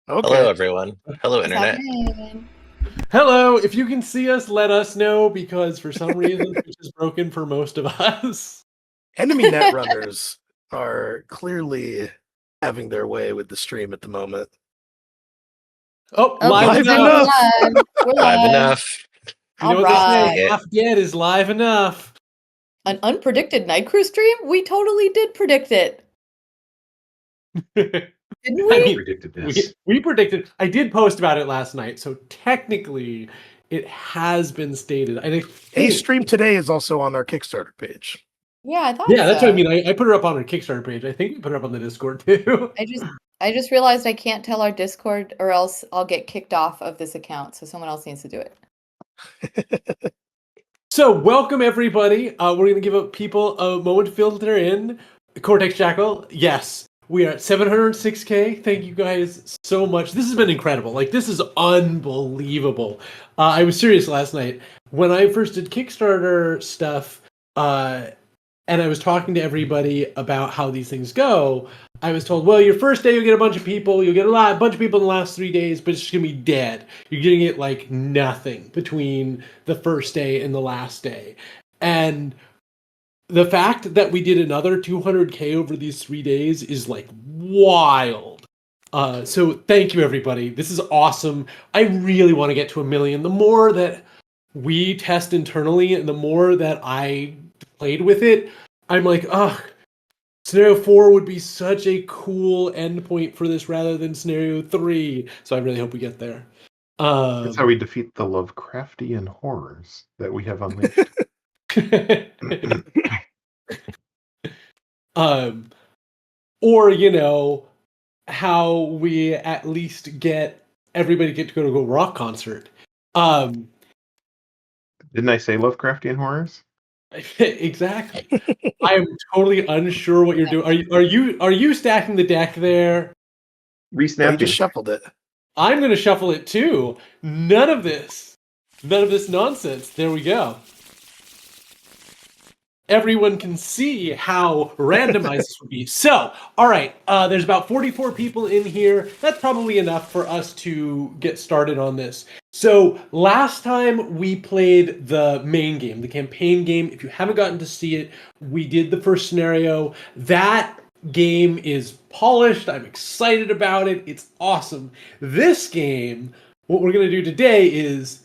Hello, Okay. everyone. Hello, What's Internet. happening? Hello. If you can see us, let us know because for some reason Twitch is broken for most of us. Enemy netrunners are clearly having their way with the stream at the moment. Oh, Oh, live Live we're enough. live. We're Live live. enough. You know All what they I'll say? take right. it. Half dead is live enough. An unpredicted night crew stream? We totally did predict it, didn't I we? mean, Predicted we, this. we predicted. I did post about it last night, so technically it has been stated. I A think. stream today is also on our Kickstarter page. Yeah, I thought Yeah, that's what I so. mean. I put it up on our Kickstarter page. I think we put it up on the Discord too. I just realized I can't tell our Discord or else I'll get kicked off of this account, so someone else needs to do it. So, welcome everybody. We're going to give people a moment to filter in. Cortex Jackal, yes, we are at 706K. Thank you guys so much. This has been incredible. Like, this is unbelievable. I was serious last night. When I first did Kickstarter stuff, and I was talking to everybody about how these things go, I was told, well, your first day you'll get a bunch of people, you'll get a bunch of people in the last 3 days, but it's just gonna be dead. You're gonna get like nothing between the first day and the last day. And the fact that we did another 200K over these 3 days is like wild. So thank you everybody. This is awesome. I really want to get to 1 million. The more that we test internally and the more that I played with it, I'm like, ugh, scenario 4 would be such a cool endpoint for this rather than scenario 3. So I really hope we get there. That's how we defeat the Lovecraftian horrors that we have unleashed. um, or how we at least get everybody to go to a rock concert. Didn't I say Lovecraftian horrors? Exactly. I am totally unsure what you're doing. Are you stacking the deck there? No, you Resnapping. just shuffled it. I'm gonna shuffle it too. None of this nonsense. There we go. Everyone can see how randomized this would be. So, all right, there's about 44 people in here. That's probably enough for us to get started on this. So, last time we played the main game, the campaign game. If you haven't gotten to see it, we did the first scenario. That game is polished. I'm excited about it. It's awesome. This game, what we're going to do today is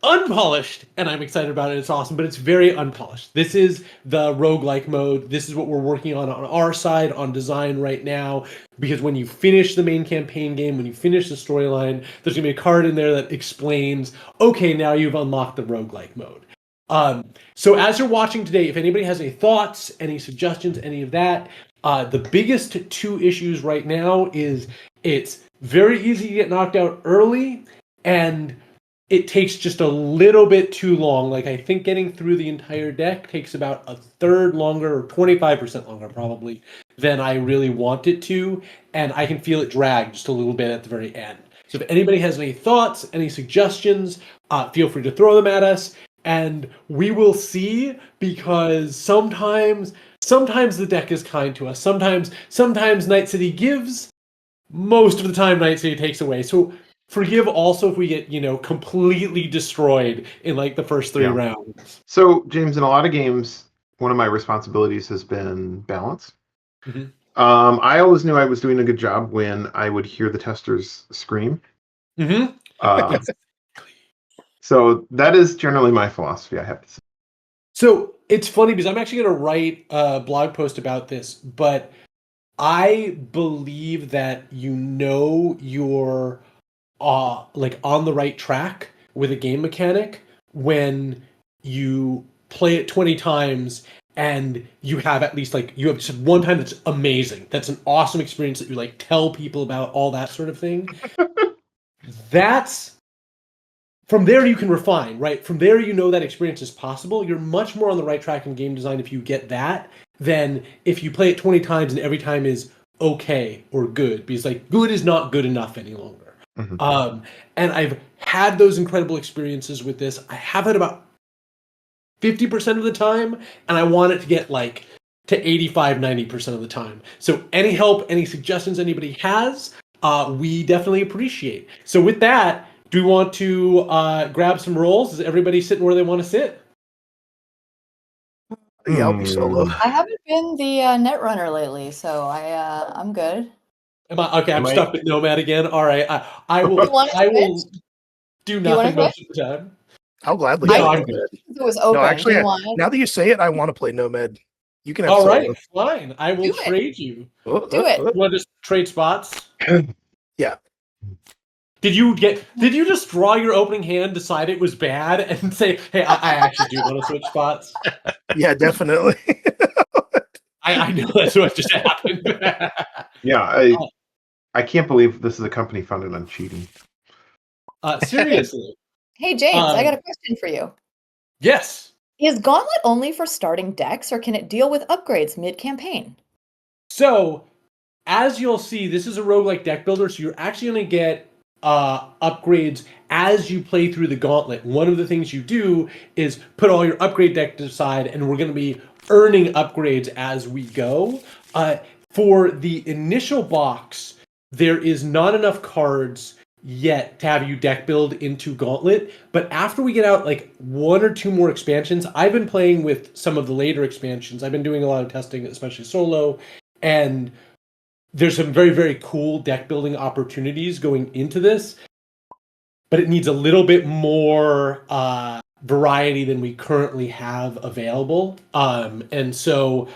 unpolished, and I'm excited about it. It's awesome, but it's very unpolished. This is the roguelike mode. This is what we're working on our side on design right now, because when you finish the main campaign game, when you finish the storyline, there's going to be a card in there that explains, okay, now you've unlocked the roguelike mode. So as you're watching today, if anybody has any thoughts, any suggestions, any of that, the biggest two issues right now is it's very easy to get knocked out early, and it takes just a little bit too long. Like, I think getting through the entire deck takes about a third longer, or 25% longer probably, than I really want it to. And I can feel it drag just a little bit at the very end. So if anybody has any thoughts, any suggestions, feel free to throw them at us. And we will see, because sometimes the deck is kind to us. Sometimes Night City gives. Most of the time, Night City takes away. So forgive also if we get, completely destroyed in like the first 3 Yeah. rounds. So, James, in a lot of games, one of my responsibilities has been balance. Mhm. I always knew I was doing a good job when I would hear the testers scream. Mm-hmm. So that is generally my philosophy, I have to say. So it's funny because I'm actually going to write a blog post about this, but I believe that you're like on the right track with a game mechanic when you play it 20 times and you have at least you have just one time that's amazing. That's an awesome experience that you like tell people about, all that sort of thing. That's from there you can refine, right? From there that experience is possible. You're much more on the right track in game design if you get that than if you play it 20 times and every time is okay or good, because good is not good enough any longer. Mm-hmm. And I've had those incredible experiences with this. I have it about 50% of the time, and I want it to get to 85, 90% of the time. So any help, any suggestions anybody has, we definitely appreciate. So with that, do we want to grab some rolls? Is everybody sitting where they want to sit? Yeah, I'll be solo. I haven't been the netrunner lately, so I'm good. Okay, I'm Am I- stuck with Nomad again. All right, I will. You want to I will switch? do You wanna nothing most of the time. I'll gladly No, play I'm Nomad. good. It was open. No, actually, do you want now that you say it, I want to play Nomad. You can have All solo. right, fine. I will Do it. trade you. Do it. You want to just trade spots? Yeah. Did you just draw your opening hand, decide it was bad, and say, "Hey, I actually do want to switch spots"? Yeah, definitely. I know that's what just happened. Yeah, I can't believe this is a company founded on cheating. Seriously. Hey, James, I got a question for you. Yes. Is Gauntlet only for starting decks, or can it deal with upgrades mid-campaign? So, as you'll see, this is a roguelike deck builder, so you're actually going to get upgrades as you play through the gauntlet. One of the things you do is put all your upgrade deck aside, and we're going to be earning upgrades as we go. For the initial box, there is not enough cards yet to have you deck build into Gauntlet, but after we get out like one or two more expansions, I've been playing with some of the later expansions. I've been doing a lot of testing, especially solo, and there's some very, very cool deck building opportunities going into this, but it needs a little bit more variety than we currently have available. And so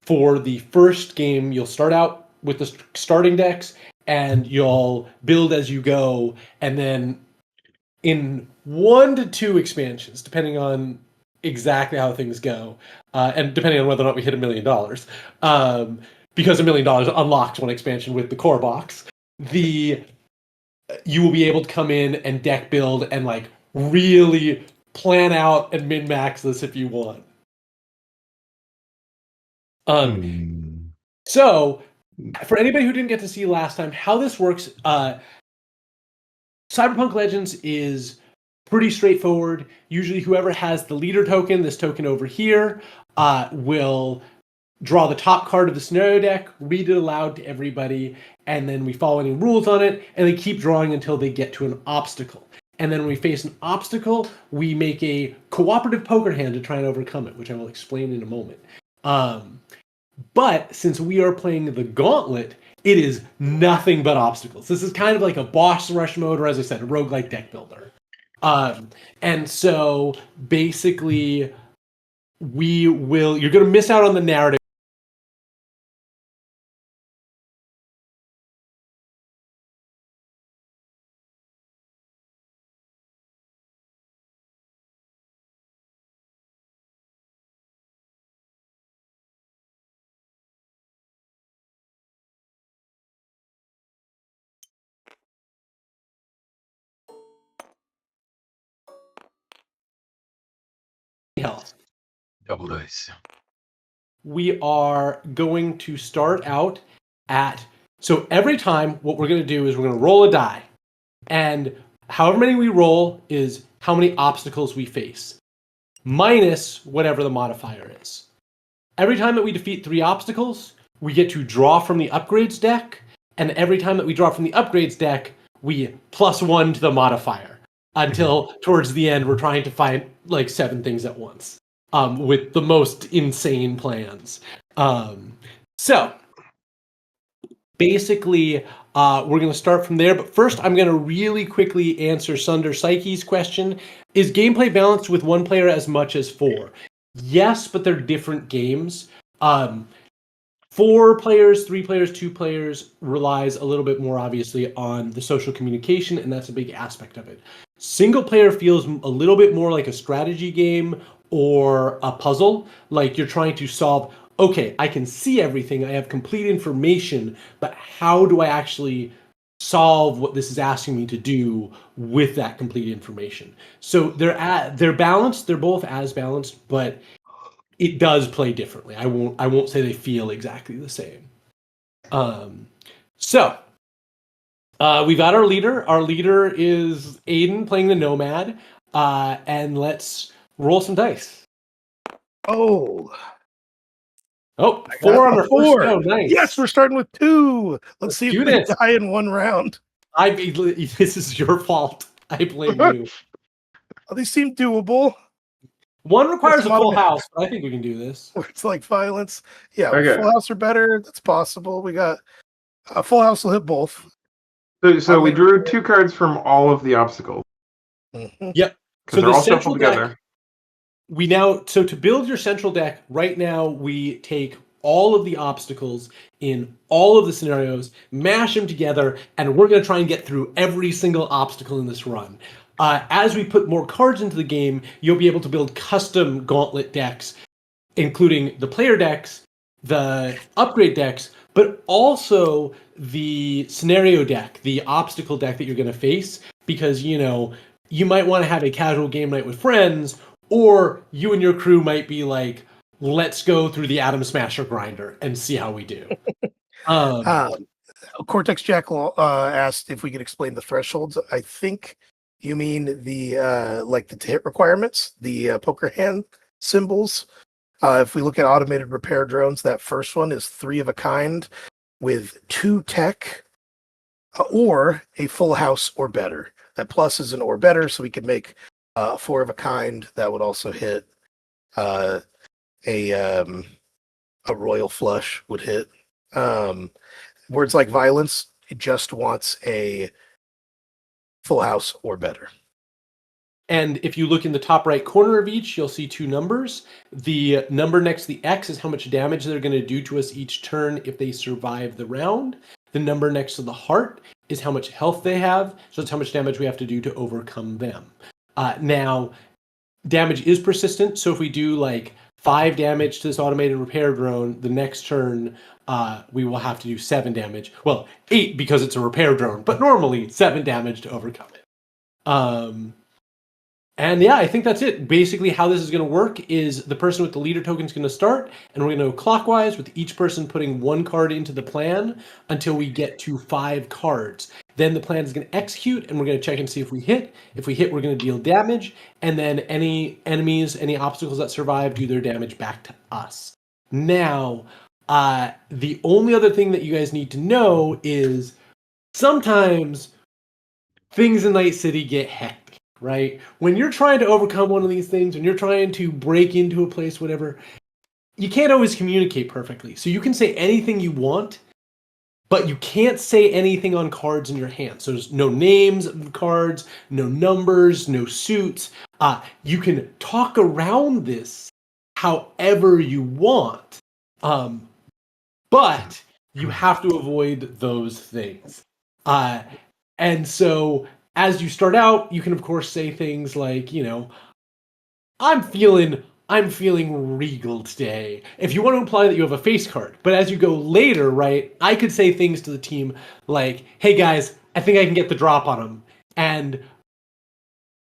for the first game, you'll start out with the starting decks and you'll build as you go. And then in 1 to 2 expansions, depending on exactly how things go, and depending on whether or not we hit $1 million, because $1 million unlocks one expansion with the core box, you will be able to come in and deck build and like really plan out and min max this if you want. So, for anybody who didn't get to see last time, how this works, Cyberpunk Legends is pretty straightforward. Usually, whoever has the leader token, this token over here, will draw the top card of the scenario deck, read it aloud to everybody, and then we follow any rules on it, and they keep drawing until they get to an obstacle. And then when we face an obstacle, we make a cooperative poker hand to try and overcome it, which I will explain in a moment. But since we are playing the Gauntlet, it is nothing but obstacles. This is kind of like a boss rush mode, or as I said, a roguelike deck builder. And so basically, you're going to miss out on the narrative. Health. Double dice. We are going to start out so every time what we're going to do is we're going to roll a die, and however many we roll is how many obstacles we face, minus whatever the modifier is. Every time that we defeat 3 obstacles, we get to draw from the upgrades deck, and every time that we draw from the upgrades deck, we +1 to the modifier, until towards the end we're trying to find like 7 things at once. With the most insane plans. So, basically, we're going to start from there. But first, I'm going to really quickly answer Sunder Psyche's question. Is gameplay balanced with 1 player as much as 4? Yes, but they're different games. 4 players, 3 players, 2 players relies a little bit more, obviously, on the social communication, and that's a big aspect of it. Single player feels a little bit more like a strategy game or a puzzle, like you're trying to solve, okay, I can see everything, I have complete information, but how do I actually solve what this is asking me to do with that complete information? So they're balanced, they're both as balanced, but it does play differently. I won't say they feel exactly the same. So we've got our leader. Our leader is Aiden playing the Nomad, and let's roll some dice. Oh, Oh, I got 4 on a our first 4. go. Nice. Yes, we're starting with 2. Let's see if do we this. die in one round. This is your fault. I blame you. Oh, these seem doable. One requires a some full automatic- house, but I think we can do this. Where it's like violence. Yeah, Okay. full house or better. That's possible. We got a full house will hit both. So we Automated drew repair. 2 cards from all of the obstacles Mhm. Yep. because they're the all central shuffled deck, together. so to build your central deck, right now we take all of the obstacles in all of the scenarios, mash them together, and we're going to try and get through every single obstacle in this run. As we put more cards into the game, you'll be able to build custom gauntlet decks, including the player decks, the upgrade decks, but also the scenario deck, the obstacle deck that you're going to face, because, you might want to have a casual game night with friends, or you and your crew might be like, let's go through the Atom Smasher grinder and see how we do. Cortex Jackal asked if we could explain the thresholds. I think you mean the the hit requirements, the poker hand symbols. If we look at automated repair drones, that first one is 3 of a kind with 2 tech or a full house or better. That plus is an or better, so we could make 4 of a kind. That would also hit a royal flush would hit. Words like violence, it just wants a full house or better. And if you look in the top right corner of each, you'll see 2 numbers. The number next to the X is how much damage they're going to do to us each turn if they survive the round. The number next to the heart is how much health they have, so it's how much damage we have to do to overcome them. Now, damage is persistent, so if we do 5 damage to this automated repair drone, the next turn we will have to do 7 damage. Well, 8 because it's a repair drone, but normally 7 damage to overcome it. And yeah, I think that's it. Basically, how this is going to work is the person with the leader token is going to start, and we're going to go clockwise with each person putting 1 card into the plan until we get to 5 cards. Then the plan is going to execute, and we're going to check and see if we hit. If we hit, we're going to deal damage, and then any enemies, any obstacles that survive, do their damage back to us. Now, the only other thing that you guys need to know is sometimes things in Night City get hectic. Right? When you're trying to overcome one of these things, when you're trying to break into a place, whatever, you can't always communicate perfectly. So you can say anything you want, but you can't say anything on cards in your hand. So there's no names of cards, no numbers, no suits. You can talk around this however you want, but you have to avoid those things. And so as you start out, you can of course say things like, I'm feeling regal today. If you want to imply that you have a face card. But as you go later, right, I could say things to the team like, hey guys, I think I can get the drop on him. And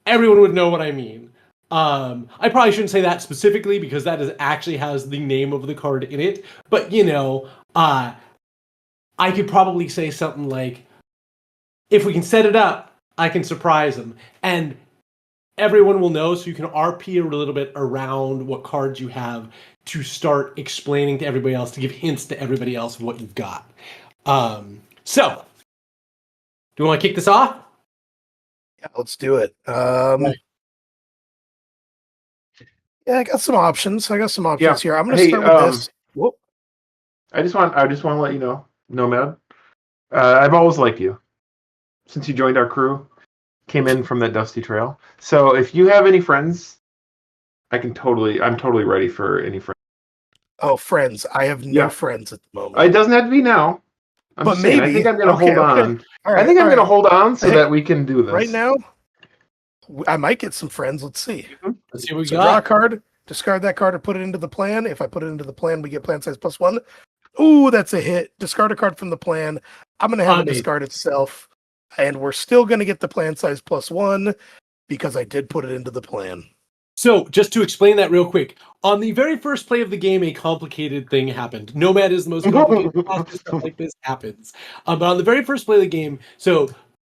everyone would know what I mean. I probably shouldn't say that specifically because that actually has the name of the card in it. But, I could probably say something like, if we can set it up, I can surprise them. And everyone will know, so you can RP a little bit around what cards you have to start explaining to everybody else, to give hints to everybody else of what you've got. So, do you want to kick this off? Yeah, let's do it. Yeah, I got some options. Here. I'm going to start with this. Whoop. I just want to let you know, Nomad. I've always liked you since you joined our crew, came in from that dusty trail. So if you have any friends, I'm totally ready for any friends. Oh, friends. I have no friends at the moment. It doesn't have to be now. But maybe. I think I'm going to hold on. All right, I think I'm going to hold on so that we can do this. Right now, I might get some friends. Let's see. Let's see what we So got. draw a card, discard that card, and put it into the plan. If I put it into the plan, we get plan size +1. Ooh, that's a hit. Discard a card from the plan. I'm going to have it discard itself. And we're still going to get the plan size +1 because I did put it into the plan. So, just to explain that real quick, on the very first play of the game, a complicated thing happened. Nomad is the most complicated. Stuff like this happens. But on the very first play of the game, so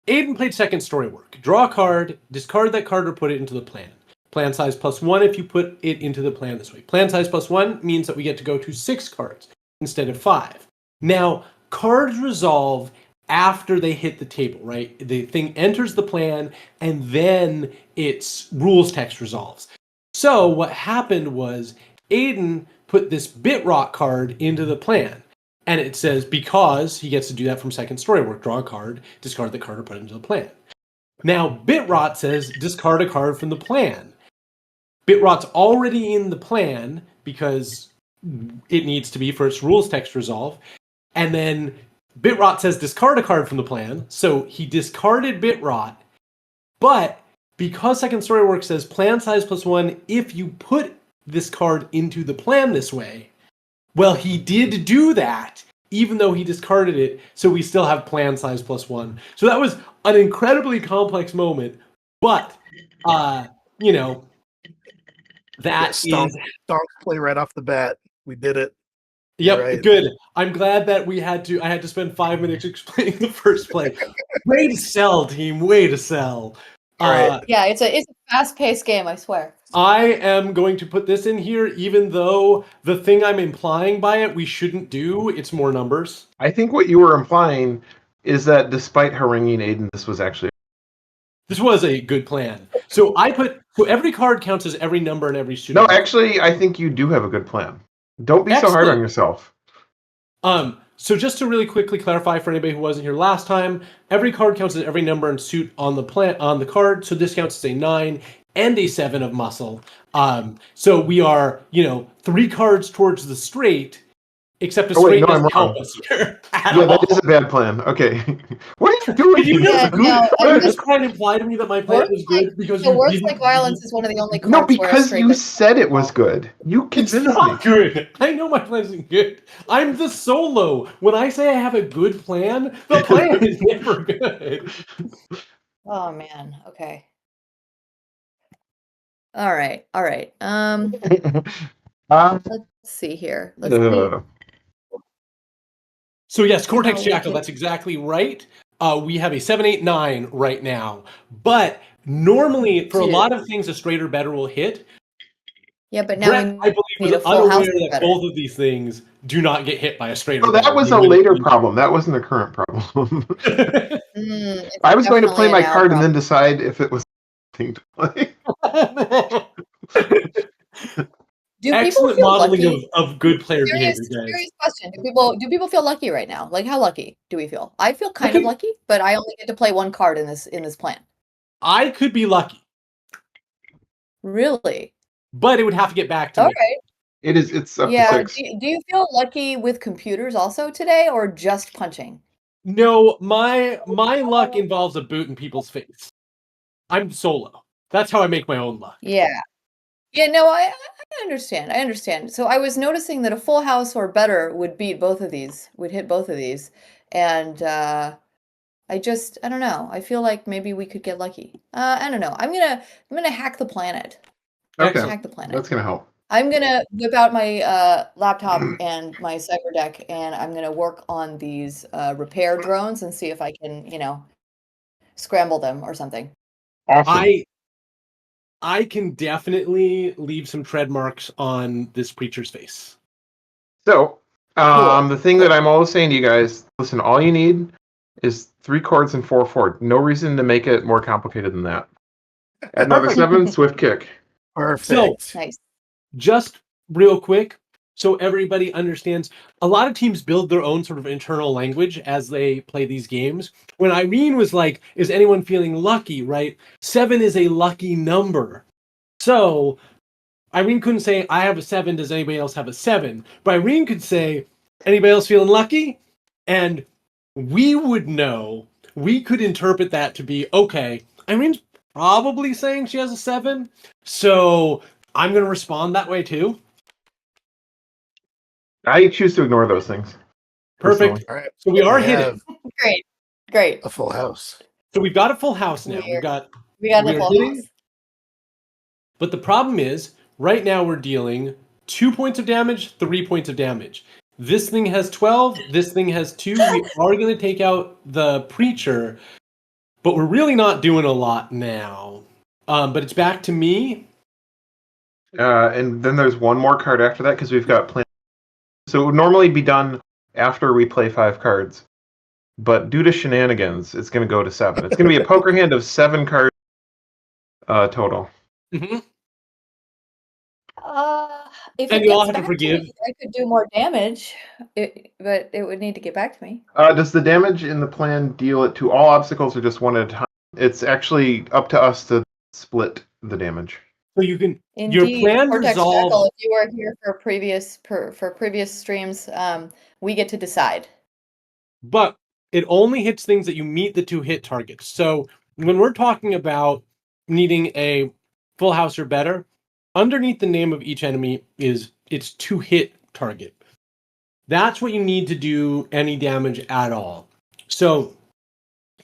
Aiden played second story work. Draw a card, discard that card, or put it into the plan. Plan size +1 if you put it into the plan this way. Plan size +1 means that we get to go to 6 cards instead of 5. Now, cards resolve after they hit the table, right? The thing enters the plan, and then its rules text resolves. So what happened was Aiden put this Bitrot card into the plan. And it says, because he gets to do that from second story work, draw a card, discard the card, or put it into the plan. Now, Bitrot says, discard a card from the plan. Bitrot's already in the plan because it needs to be for its rules text resolve. And then Bitrot says, discard a card from the plan. So he discarded Bitrot. But because second story work says plan size +1, if you put this card into the plan this way, well, he did do that, even though he discarded it, so we still have plan size +1. So that was an incredibly complex moment, but, you know, that Stonk is... play right off the bat. We did it. Yep, Right. good. I'm glad that I had to spend 5 minutes explaining the first play. Way to sell, team, way to sell. All right. Yeah, it's a fast-paced game, I swear. I am going to put this in here, even though the thing I'm implying by it we shouldn't do. It's more numbers. I think what you were implying is that despite haranguing Aiden, this was a good plan. So every card counts as every number and every student. No, actually, I think you do have a good plan. Don't be so hard on yourself. So just to really quickly clarify for anybody who wasn't here last time, every card counts as every number and suit on the card. So this counts as a 9 and a 7 of muscle. So we are, 3 cards towards the straight, except a straight doesn't help us here at all. That is a bad plan. Okay. What are you doing? You Yeah, no, just trying to imply to me that my plan was good because So you words didn't... like violence is one of the only cards No, where a because straight you doesn't- said it was good. You It's convinced me. not good. I know my plan isn't good. I'm the solo. When I say I have a good plan, the plan is never good. Oh man. Okay. All right. Let's see here. Let's see. So yes, Cortex we Jackal, can- that's exactly right. We have a 7, 8, 9 right now. But normally, for a lot of things, a straight or better will hit. Yeah, but now Brett, I believe, need was a full house unaware that better. both of these things do not get hit by a straight or Oh, better. that was a later problem. That wasn't a current problem. It's I was going to play definitely my a now card and then problem. decide if it was a thing to play. Do people Excellent feel modeling lucky? of good player Serious, behavior, guys. serious question. Do people feel lucky right now? Like how lucky do we feel? I feel kind of Okay. lucky, but I only get to play one card in this plan. I could be lucky, Really? but it would have to get back to All me. right. It's up to Yeah. 6. Do you feel lucky with computers also today, or just punching? No, my luck involves a boot in people's face. I'm solo. That's how I make my own luck. Yeah. Yeah, no, I understand. I understand. So I was noticing that a full house or better would beat both of these, would hit both of these. And I don't know. I feel like maybe we could get lucky. I don't know. I'm gonna hack the planet. Okay, Hack the planet. that's gonna help. I'm gonna whip out my laptop and my cyber deck, and I'm gonna work on these repair drones and see if I can, scramble them or something. Awesome. I can definitely leave some tread marks on this preacher's face. So, Cool. the thing that I'm always saying to you guys, listen, all you need is 3 chords and 4 4. No reason to make it more complicated than that. Add another 7, swift kick. Perfect. Nice. Just real quick, so everybody understands, a lot of teams build their own sort of internal language as they play these games. When Irene was like, is anyone feeling lucky, right? 7 is a lucky number. So Irene couldn't say, I have a 7, does anybody else have a 7? But Irene could say, anybody else feeling lucky? And we would know, we could interpret that to be, okay, Irene's probably saying she has a 7, so I'm going to respond that way too. I choose to ignore those things. Perfect. Personally. All right. So we are We hitting. have Great. a full house. So we've got a full house now. We got we the are full hitting. house. But the problem is, right now we're dealing 2 points of damage, 3 points of damage. This thing has 12, this thing has 2. We are going to take out the preacher, but we're really not doing a lot now. But it's back to me. And then there's one more card after that because we've got plan. So it would normally be done after we play 5 cards. But due to shenanigans, it's going to go to 7. It's going to be a poker hand of 7 cards total. Mm-hmm. If And it you all gets have to back to forgive. me, I could do more damage, but it would need to get back to me. Does the damage in the plan deal it to all obstacles or just one at a time? It's actually up to us to split the damage. So you can your Indeed, plan Cortex resolves. Jackal, if you were here for previous streams, we get to decide. But it only hits things that you meet the 2 hit targets. So when we're talking about needing a full house or better, underneath the name of each enemy is its 2 hit target. That's what you need to do any damage at all. So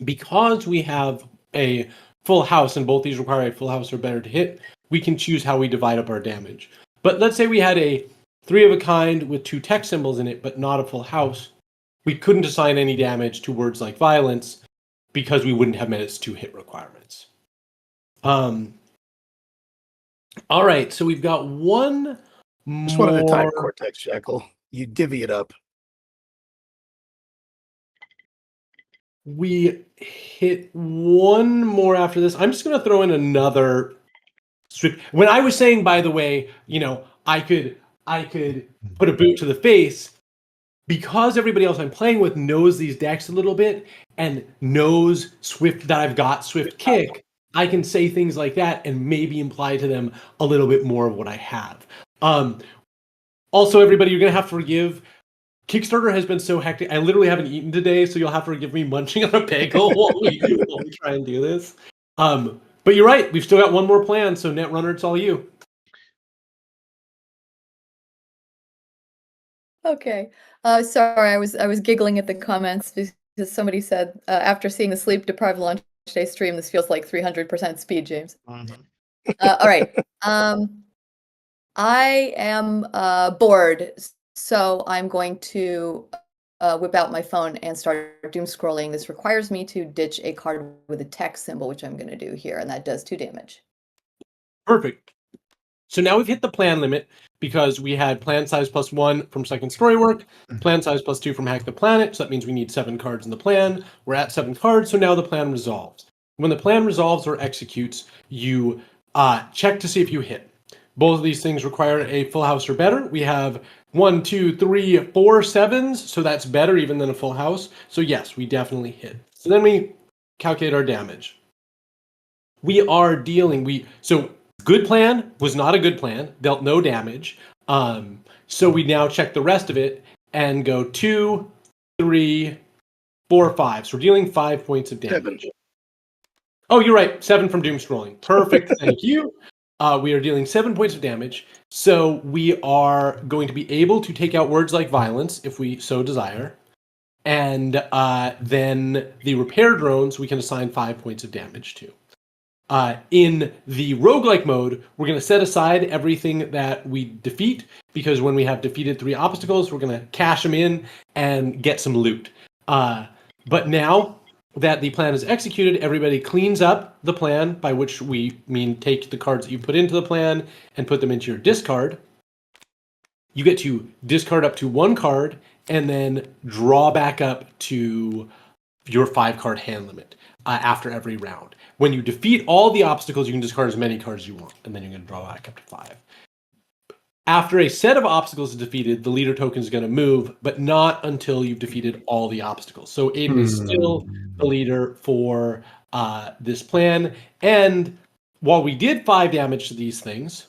because we have a full house and both these require a full house or better to hit, we can choose how we divide up our damage. But let's say we had a 3 of a kind with 2 tech symbols in it, but not a full house. We couldn't assign any damage to words like violence because we wouldn't have met its 2 hit requirements. All right, so we've got one Just more. one at a time, Cortex Jackal. You divvy it up. We hit one more after this. I'm just going to throw in another swift. When I was saying, by the way, I could put a boot to the face because everybody else I'm playing with knows these decks a little bit and knows Swift that I've got Swift Kick. I can say things like that and maybe imply to them a little bit more of what I have. Also, everybody, you're going to have to forgive. Kickstarter has been so hectic. I literally haven't eaten today, so you'll have to forgive me munching on a bagel while we try and do this. But you're right. We've still got one more plan, so Netrunner, it's all you. Okay. Sorry, I was giggling at the comments because somebody said after seeing the sleep deprived launch day stream, this feels like 300% speed, James. Mhm. All right. I am bored, so I'm going to whip out my phone and start doom scrolling. This requires me to ditch a card with a text symbol, which I'm going to do here, and that does 2 damage. Perfect. So now we've hit the plan limit because we had plan size +1 from second story work, plan size +2 from Hack the Planet. So that means we need 7 cards in the plan. We're at 7 cards, so now the plan resolves. When the plan resolves or executes, you check to see if you hit. Both of these things require a full house or better. We have 1, 2, 3, 4 sevens, so that's better even than a full house. So yes, we definitely hit. So then we calculate our damage. We are dealing, so good plan was not a good plan, dealt no damage. So we now check the rest of it and go 2, 3, 4, 5. So we're dealing 5 points of damage. 7. Oh, you're right. 7 from doom scrolling. Perfect. Thank you. We are dealing 7 points of damage. So we are going to be able to take out words like violence if we so desire. And then the repair drones we can assign 5 points of damage to. In the roguelike mode, we're going to set aside everything that we defeat, because when we have defeated 3 obstacles, we're going to cash them in and get some loot. But now that the plan is executed, everybody cleans up the plan, by which we mean take the cards that you put into the plan and put them into your discard. You get to discard up to 1 card and then draw back up to your 5-card hand limit after every round. When you defeat all the obstacles, you can discard as many cards as you want, and then you're going to draw back up to 5. After a set of obstacles is defeated, the leader token is going to move, but not until you've defeated all the obstacles. So Aiden is still the leader for this plan. And while we did 5 damage to these things,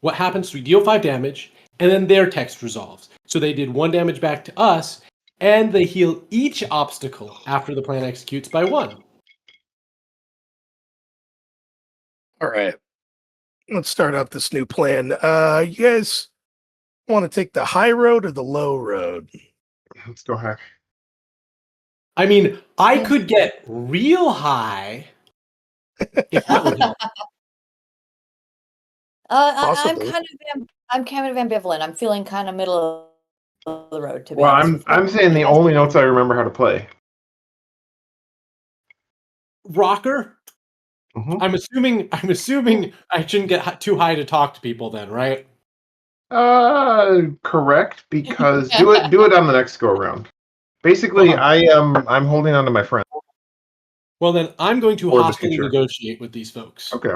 what happens is we deal 5 damage, and then their text resolves. So they did 1 damage back to us, and they heal each obstacle after the plan executes by 1. All right. Let's start out this new plan. You guys want to take the high road or the low road? Let's go hack. I mean, I could get real high if that would help. I'm Possibly. kind of ambivalent. I'm feeling kind of middle of the road, to be Well, honest with you. I'm saying the only notes I remember how to play. Rocker, Mhm. I'm assuming I shouldn't get too high to talk to people then, right? Correct, because do it on the next go around. Basically, I'm holding on to my friend Well, then I'm going to for the hostilely future. negotiate with these folks. Okay.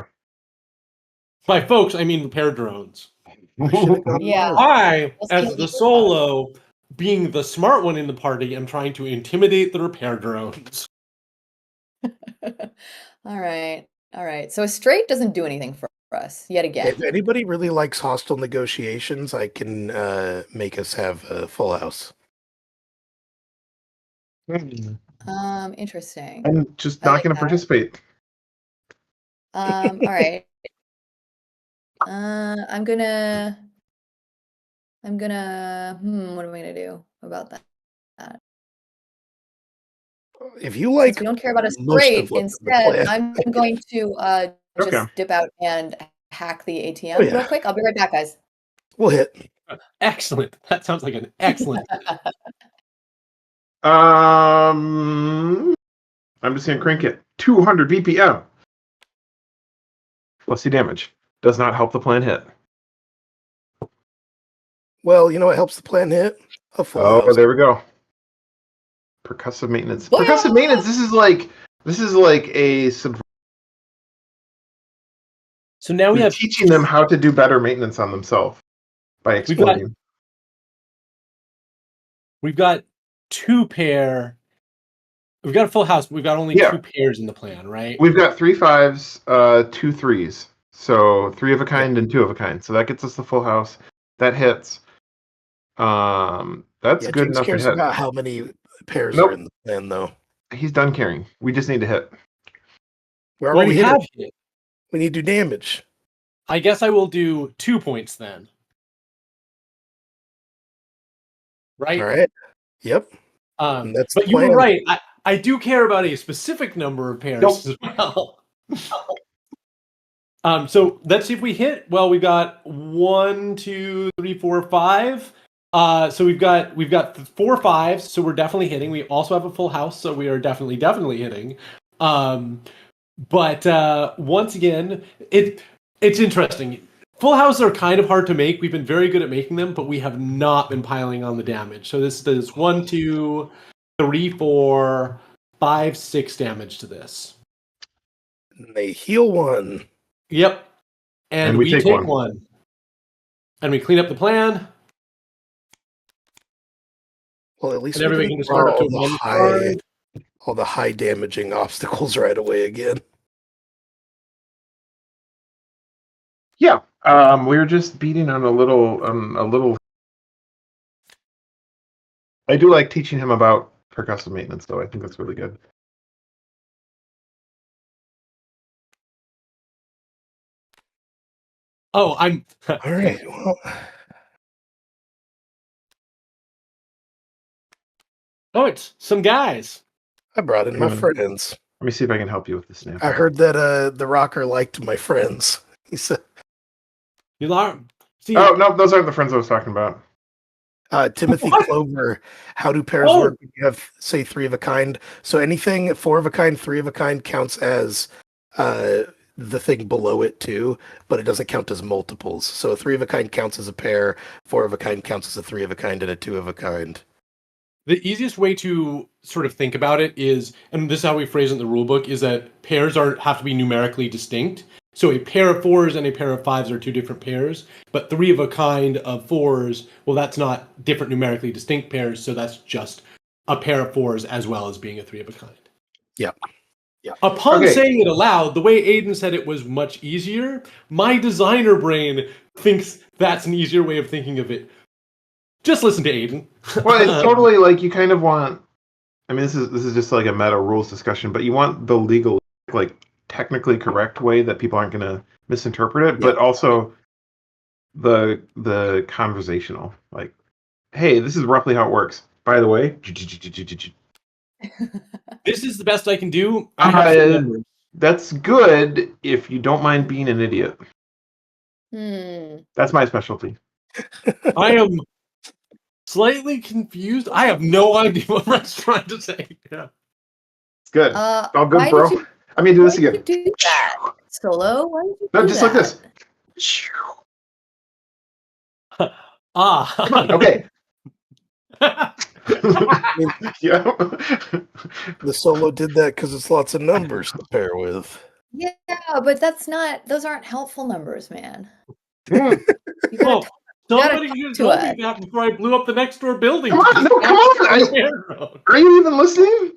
By folks, I mean repair drones. I should have gone Yeah. Mars. I, Let's as see the what solo, being the smart one in the party, am trying to intimidate the repair drones. All right. All right. So a straight doesn't do anything for us yet again. If anybody really likes hostile negotiations, I can make us have a full house. Interesting. I'm just I not like going to that. participate. All right. I'm gonna. What am I gonna do about that? If you Since like we don't care about a most straight, of what's in the instead, plan, I'm going to just Okay. dip out and hack the ATM Oh, yeah. real quick. I'll be right back, guys. we'll hit. Excellent. That sounds like an excellent. I'm just going to crank it 200 BPM. Plus the damage. Does not help the plan hit. Well, you know what helps the plan hit? A full Oh, house. there we go. Percussive maintenance. Wow. Percussive maintenance. This is like a So now we You're have teaching them how to do better maintenance on themselves by We've got- exploding. we've got two pair. We've got a full house. But we've got only Yeah. two pairs in the plan, right? We've got 3 5s, 2 3s. So 3 of a kind and 2 of a kind. So that gets us the full house. That hits. That's Yeah, good James enough to cares hit. about how many pairs Nope. are in the plan, though. He's done caring. We just need to hit. We're Well, already we hit have it. hit. We need to do damage. I guess I will do 2 points then. Right? All right. Yep. That's the But you were plan. right. I do care about a specific number of pairs Nope. as well. So let's see if we hit. Well, we got 1, 2, 3, 4, 5. So we've got 4 5s, so we're definitely hitting. We also have a full house, so we are definitely hitting. But once again, it's interesting. Full houses are kind of hard to make. We've been very good at making them, but we have not been piling on the damage. So this does 1, 2, 3, 4, 5, 6 damage to this. And they heal one. Yep. And we take one. one. And we clean up the plan. Well, at least And we everybody didn't can start draw up to all the one high, card. all the high damaging obstacles right away again. Yeah. We were just beating on a little. I do like teaching him about percussive maintenance, though. I think that's really good. Oh, I'm. All right. Well, Oh, it's some guys. I brought in my Yeah. friends. Let me see if I can help you with the snap. I heard that the rocker liked my friends. He said You are. See, Oh no, those aren't the friends I was talking about. Timothy What? Clover, how do pairs Oh. work when you have, say, 3 of a kind? So anything 4 of a kind, 3 of a kind counts as the thing below it too, but it doesn't count as multiples. So a 3 of a kind counts as a pair, 4 of a kind counts as a 3 of a kind, and a 2 of a kind. the easiest way to sort of think about it is, and this is how we phrase it in the rulebook, is that pairs have to be numerically distinct. So a pair of 4s and a pair of 5s are two different pairs, but 3 of a kind of 4s, well, that's not different numerically distinct pairs, so that's just a pair of 4s as well as being a 3 of a kind. Yeah. Upon Okay. saying it aloud, the way Aiden said it was much easier, my designer brain thinks that's an easier way of thinking of it. Just listen to Aiden. Well, it's totally like you kind of want. I mean, this is just like a meta rules discussion, but you want the legal, like technically correct way that people aren't going to misinterpret it, but also the conversational, like, hey, this is roughly how it works. By the way, This is the best I can do. I have some numbers. that's good if you don't mind being an idiot. That's my specialty. I am slightly confused. I have no idea what Rent's trying to say. Yeah. It's good. All good, Why bro. did you I'm gonna do this Why did again. you do that, Solo? Why did you No, do just like that? this. Ah. Come on. Okay. Yeah. The Solo did that because it's lots of numbers to pair with. Yeah, but those aren't helpful numbers, man. Mm. You gotta Well, talk, you gotta somebody talk should have to told us. me that before I blew up the next door building. Come on, no, come on. Are you even listening?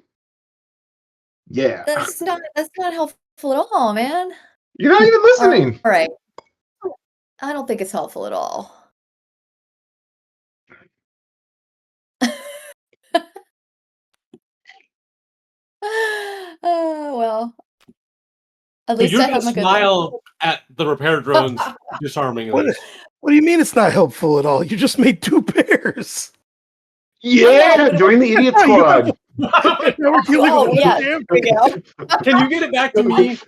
Yeah. That's not helpful at all, man. You're not even listening. All right. I don't think it's helpful at all. Well, at So least you're I gonna have my good smile at the repair drones disarming What, us. what do you mean it's not helpful at all? You just made 2 pairs. Yeah, join the idiot Oh, you squad. Now we're dealing Oh, with yeah, one damage. there we go. Can you get it back to me?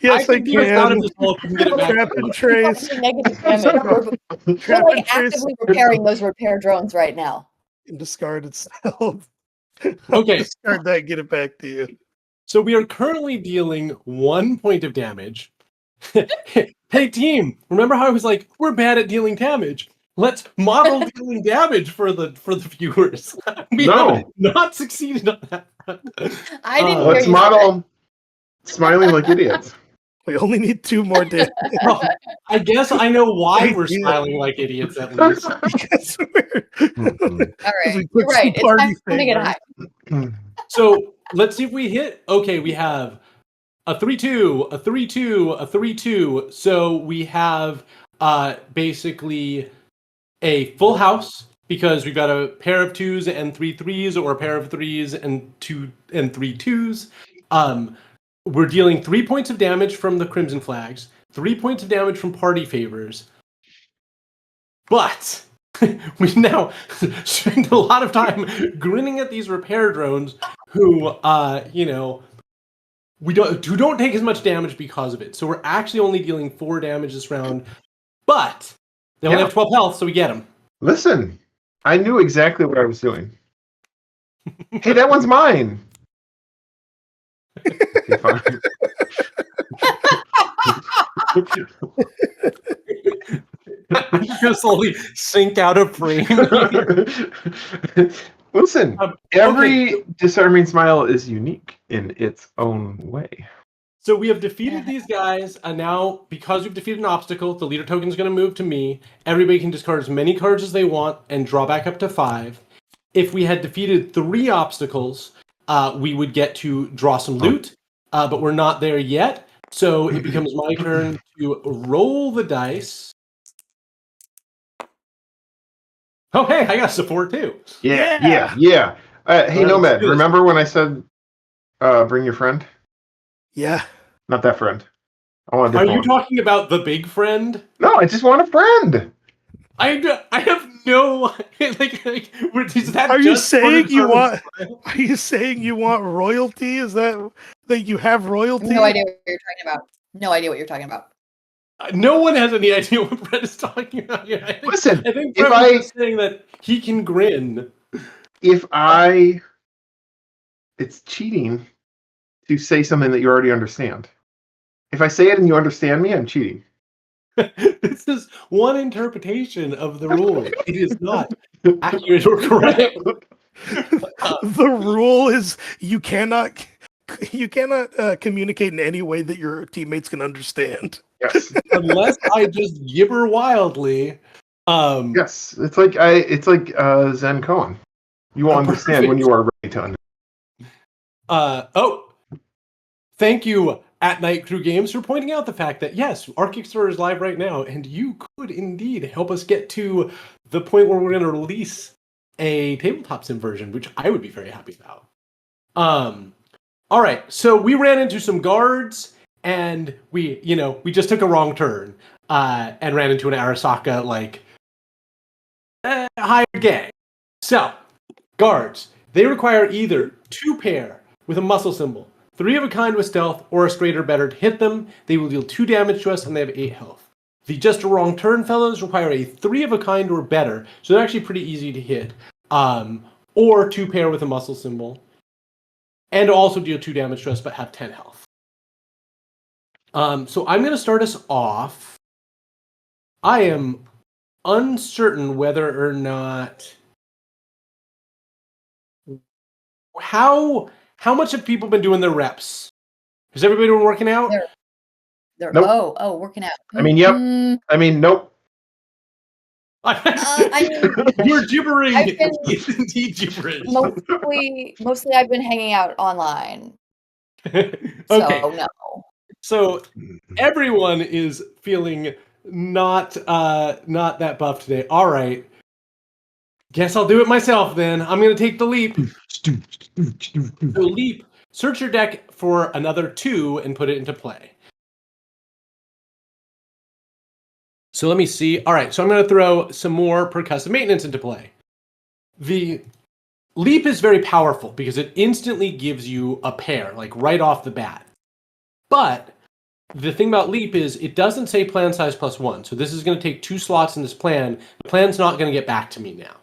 Yes, I can be out can. of this hole. Can get it back. Trap and trace. Actually, negative damage. We're Trap like and trace. actively repairing those repair drones right now. And discard itself. Okay. Discard that and get it back to you. So we are currently dealing 1 point of damage. Hey team, remember how I was like, we're bad at dealing damage? Let's model dealing damage for the viewers. We have not succeeded on that front. I didn't hear Let's you say model smiling like idiots. We only need 2 more damage. Well, I guess I know why we're Yeah. smiling like idiots at least. Because we're, All right, we put you're right. some party It's time to get favors. high. So let's see if we hit. Okay, we have a 3-2, a 3-2, a 3-2. So we have basically a full house because we've got a pair of 2s and 3 3s, or a pair of 3s and 2 and 3 2s. We're dealing 3 points of damage from the Crimson Flags, 3 points of damage from party favors. But we now spend a lot of time grinning at these repair drones who, who don't take as much damage because of it. So we're actually only dealing 4 damage this round, but they only have 12 health, so we get them. Listen, I knew exactly what I was doing. Hey, that one's mine. Okay, fine. I'm just gonna slowly sink out of frame. Listen, every okay. disarming smile is unique in its own way. So we have defeated these guys, and now, because we've defeated an obstacle, the leader token is going to move to me. Everybody can discard as many cards as they want and draw back up to 5. If we had defeated 3 obstacles, we would get to draw some loot, but we're not there yet. So it becomes my turn to roll the dice. Oh, hey, I got support too. Yeah. Hey, Let's Nomad, do this. remember when I said bring your friend? Yeah. Not that friend. I want a Are different you one. talking about the big friend? No, I just want a friend. I have no is that Are you just for saying you the want? Are you saying you want royalty? Is that you have royalty? No idea what you're talking about. No idea what you're talking about. No one has any idea what Brett is talking about here. I think Listen, Brett if was just saying that he can grin. It's cheating to say something that you already understand. If I say it and you understand me, I'm cheating. This is one interpretation of the rule. It is not accurate or correct. The rule is you cannot communicate in any way that your teammates can understand. Yes. Unless I just gibber wildly. Yes. It's like Zen Koan. You will understand when you are ready to understand. Thank you, At Night Crew Games, for pointing out the fact that, yes, our Kickstarter is live right now, and you could indeed help us get to the point where we're going to release a tabletop sim version, which I would be very happy about. All right, so we ran into some guards, and we just took a wrong turn and ran into an Arasaka, hired gang. So, guards, they require either 2 pair with a muscle symbol, 3 of a kind with stealth, or a straight or better to hit them. They will deal 2 damage to us, and they have 8 health. The just a wrong turn fellows require a 3 of a kind or better, so they're actually pretty easy to hit. Or 2 pair with a muscle symbol, and also deal 2 damage to us, but have 10 health. So I'm going to start us off. I am uncertain whether or not how much have people been doing their reps? Has everybody been working out? They're Nope. working out. I mean, yep. I mean, nope. I mean, You're gibbering. I've been It's indeed gibberish. mostly I've been hanging out online. Okay. So no. So everyone is feeling not that buff today. All right. Guess I'll do it myself then. I'm going to take the leap. So leap. Search your deck for another 2 and put it into play. So let me see. All right. So I'm going to throw some more percussive maintenance into play. The leap is very powerful because it instantly gives you a pair, like right off the bat. But the thing about leap is it doesn't say plan size +1. So this is going to take 2 slots in this plan. The plan's not going to get back to me now.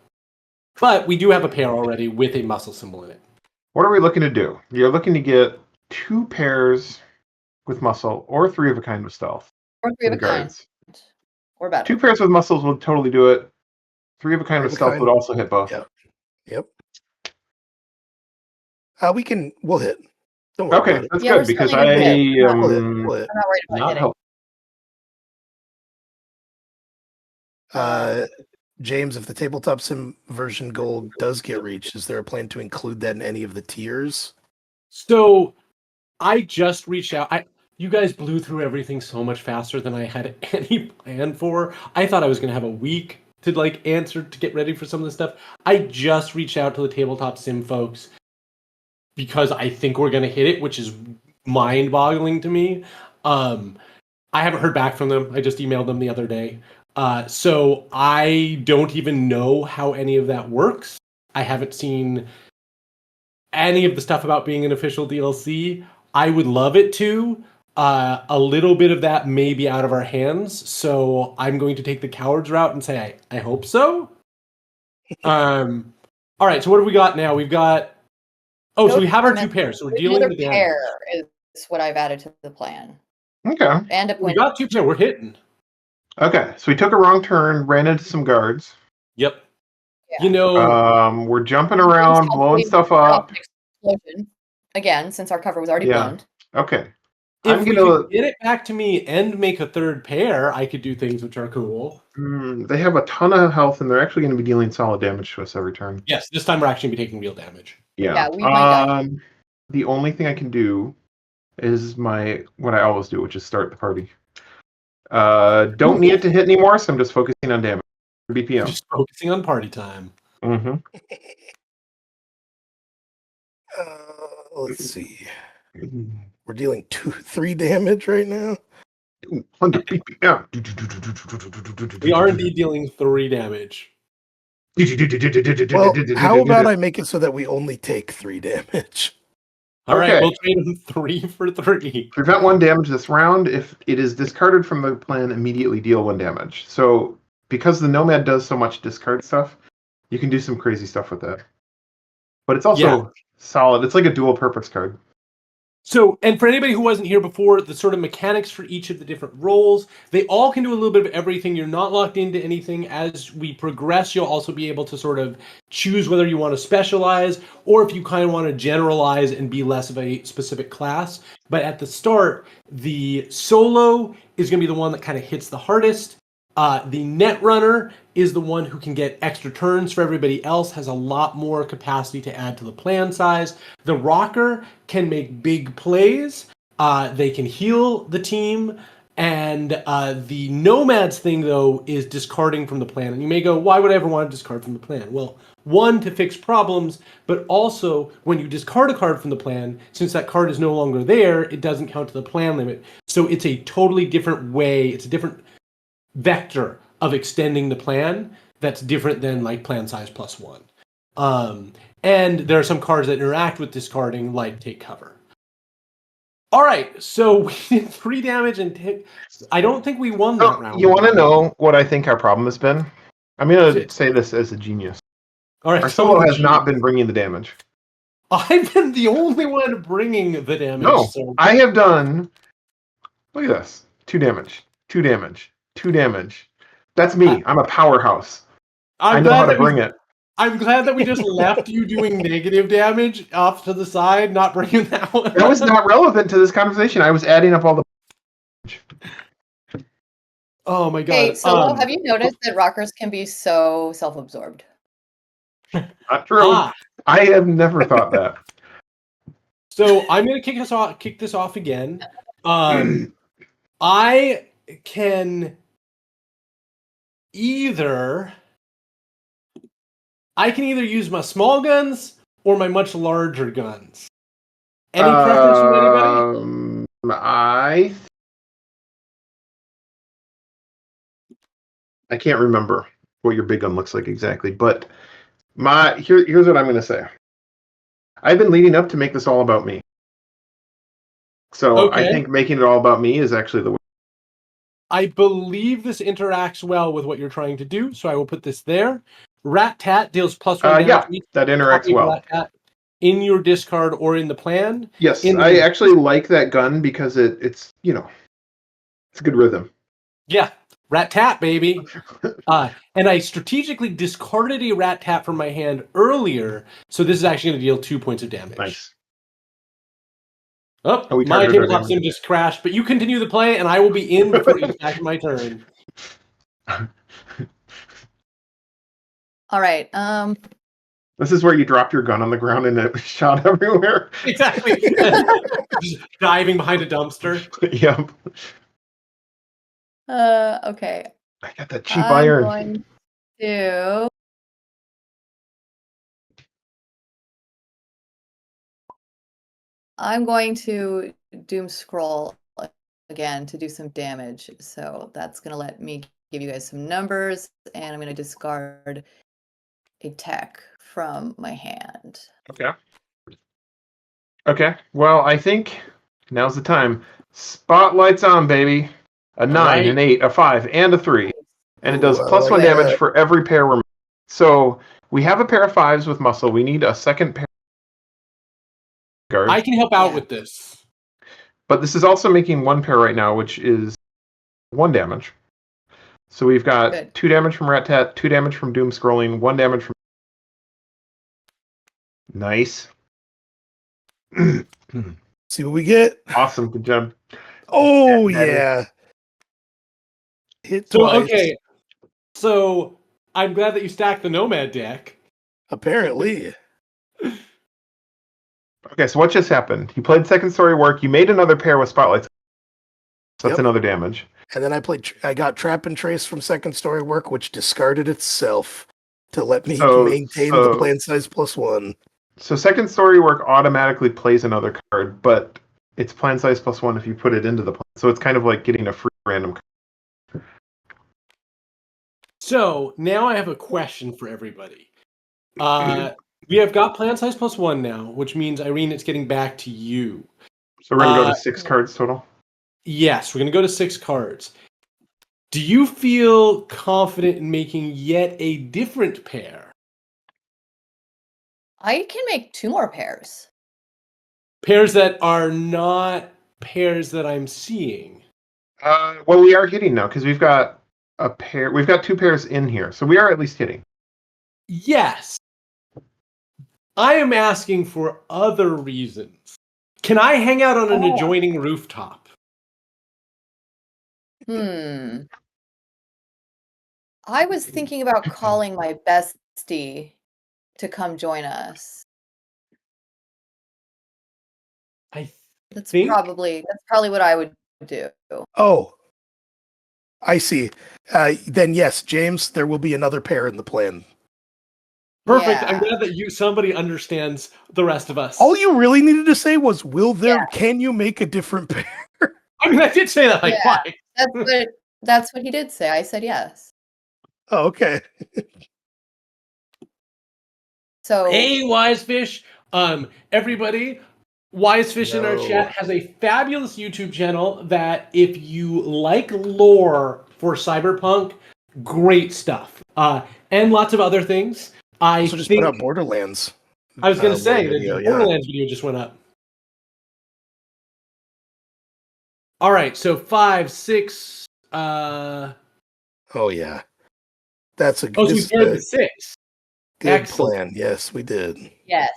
But we do have a pair already with a muscle symbol in it. What are we looking to do? You're looking to get 2 pairs with muscle or 3 of a kind with stealth. Or 3 of a kind. Guards. Or better. 2 pairs with muscles would totally do it. 3 of a kind with stealth would also hit both. Yep. We'll hit. Don't worry about it. That's Yeah, good because I we'll hit. We'll hit. I'm not worried about not hitting. help. James, if the tabletop sim version goal does get reached, is there a plan to include that in any of the tiers? So I just reached out. You guys blew through everything so much faster than I had any plan for. I thought I was going to have a week to answer to get ready for some of this stuff. I just reached out to the tabletop sim folks because I think we're going to hit it, which is mind-boggling to me. I haven't heard back from them. I just emailed them the other day. So I don't even know how any of that works. I haven't seen any of the stuff about being an official DLC. I would love it to. A little bit of that may be out of our hands, so I'm going to take the coward's route and say I hope so. All right, so what have we got now? We've got so we have our 2 pairs. So we're dealing with damage. Pair is what I've added to the plan. Okay. And we got 2 pairs. We're hitting. Okay, so we took a wrong turn, ran into some guards. Yep. Yeah. We're jumping around, blowing stuff up. Explosion again, since our cover was already blown. Okay. If we could get it back to me and make a 3rd pair, I could do things which are cool. They have a ton of health, and they're actually going to be dealing solid damage to us every turn. Yes, this time we're actually going to be taking real damage. Yeah. We might die. The only thing I can do is what I always do, which is start the party. Don't need it to hit anymore, so I'm just focusing on damage. BPM. Just focusing on party time. Mm-hmm. Let's see. We're dealing 3 damage right now. 100 BPM. We are indeed dealing 3 damage. Well, how about I make it so that we only take 3 damage? All right, we'll trade them 3 for 3. Prevent 1 damage this round. If it is discarded from the plan, immediately deal 1 damage. So, because the Nomad does so much discard stuff, you can do some crazy stuff with that. But it's also solid. It's like a dual purpose card. So, and for anybody who wasn't here before, the sort of mechanics for each of the different roles, they all can do a little bit of everything. You're not locked into anything. As we progress, you'll also be able to sort of choose whether you want to specialize or if you kind of want to generalize and be less of a specific class. But at the start, the solo is going to be the one that kind of hits the hardest. The net runner is the one who can get extra turns for everybody else, has a lot more capacity to add to the plan size. The rocker can make big plays. They can heal the team. And the nomads thing, though, is discarding from the plan. And you may go, why would I ever want to discard from the plan? Well, 1, to fix problems, but also when you discard a card from the plan, since that card is no longer there, it doesn't count to the plan limit. So it's a totally different way. It's a different vector of extending the plan that's different than plan size +1. And there are some cards that interact with discarding, like take cover. All right, so we did 3 damage and I don't think we won that round. You want to know what I think our problem has been? I'm going to say this as a genius. All right, our solo has not been bringing the damage. I've been the only one bringing the damage. No, so. I have done Look at this. 2 damage. 2 damage. 2 damage. That's me. I'm a powerhouse. I know how to bring it. I'm glad that we just left you doing negative damage off to the side, not bringing that one. That was not relevant to this conversation. I was adding up all the. Oh my god. Hey, Solo, have you noticed that rockers can be so self-absorbed? Not true. I have never thought that. So I'm gonna kick this off again. I can either use my small guns or my much larger guns. Any preference from anybody? I can't remember what your big gun looks like exactly, but here's what I'm going to say. I've been leading up to make this all about me. So I think making it all about me is actually the way. I believe this interacts well with what you're trying to do, so I will put this there. Rat Tat deals +1 damage. Yeah, that interacts well. Rat Tat in your discard or in the plan. Yes, I actually like that gun because it's it's a good rhythm. Yeah, Rat Tat, baby. And I strategically discarded a Rat Tat from my hand earlier, so this is actually going to deal 2 points of damage. Nice. Oh, my tabletop sim just crashed, but you continue the play, and I will be in before it's back my turn. All right. This is where you dropped your gun on the ground and it shot everywhere. Exactly. Just diving behind a dumpster. Yep. Okay. I got that cheap iron. I'm going to doom scroll again to do some damage. So that's going to let me give you guys some numbers, and I'm going to discard a tech from my hand. Okay. Okay. Well, I think now's the time. Spotlight's on, baby. A 9, an 8, a 5, and a 3. And it does +1 damage for every pair we're. So we have a pair of 5s with muscle. We need a second pair. I can help out with this. But this is also making 1 pair right now, which is 1 damage. So we've got 2 damage from Rat Tat, 2 damage from Doom Scrolling, 1 damage from. Nice. See what we get. Awesome. Good job. Oh, yeah. Hit twice. Okay. So I'm glad that you stacked the Nomad deck. Apparently. Okay, so what just happened? You played second story work. You made another pair with spotlights. So that's another damage. And then I got Trap and Trace from second story work, which discarded itself to let me maintain the plan size +1. So second story work automatically plays another card, but it's plan size +1 if you put it into the plan. So it's kind of like getting a free random card. So now I have a question for everybody. We have got plan size +1 now, which means, Irene, it's getting back to you. So we're going to go to 6 cards total? Yes, we're going to go to 6 cards. Do you feel confident in making yet a different pair? I can make 2 more pairs. Pairs that are not pairs that I'm seeing. Well, we are hitting now because we've got a pair. We've got 2 pairs in here, so we are at least hitting. Yes. I am asking for other reasons. Can I hang out on an adjoining rooftop? I was thinking about calling my bestie to come join us. That's probably what I would do. Oh, I see. Then yes, James, there will be another pair in the plan. Perfect. Yeah. I'm glad that somebody understands the rest of us. All you really needed to say was, can you make a different pair? I mean, I did say that twice. That's what he did say. I said yes. Oh, okay. So hey, Wisefish. Everybody, Wisefish in our chat has a fabulous YouTube channel that if you like lore for Cyberpunk, great stuff. And lots of other things. I just put out Borderlands. I was going to say, the Borderlands video just went up. All right, so 5, 6. Oh yeah, that's a Oh, so we this started with 6. good Excellent. plan. Yes, we did. Yes.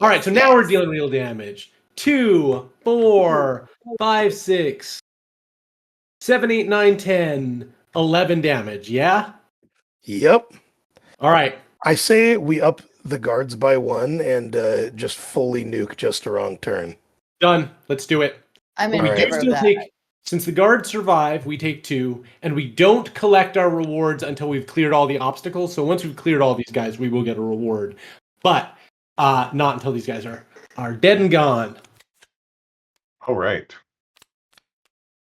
All right, so now we're dealing real damage. 2, 4, 5, 6, 7, 8, 9, 10, 11 damage. Yeah. Yep. All right. I say we up the guards by 1 and just fully nuke just a wrong turn. Done. Let's do it. I'm in We do favor of still that. take, since the guards survive, we take 2, and we don't collect our rewards until we've cleared all the obstacles. So once we've cleared all these guys, we will get a reward, but not until these guys are dead and gone. All right.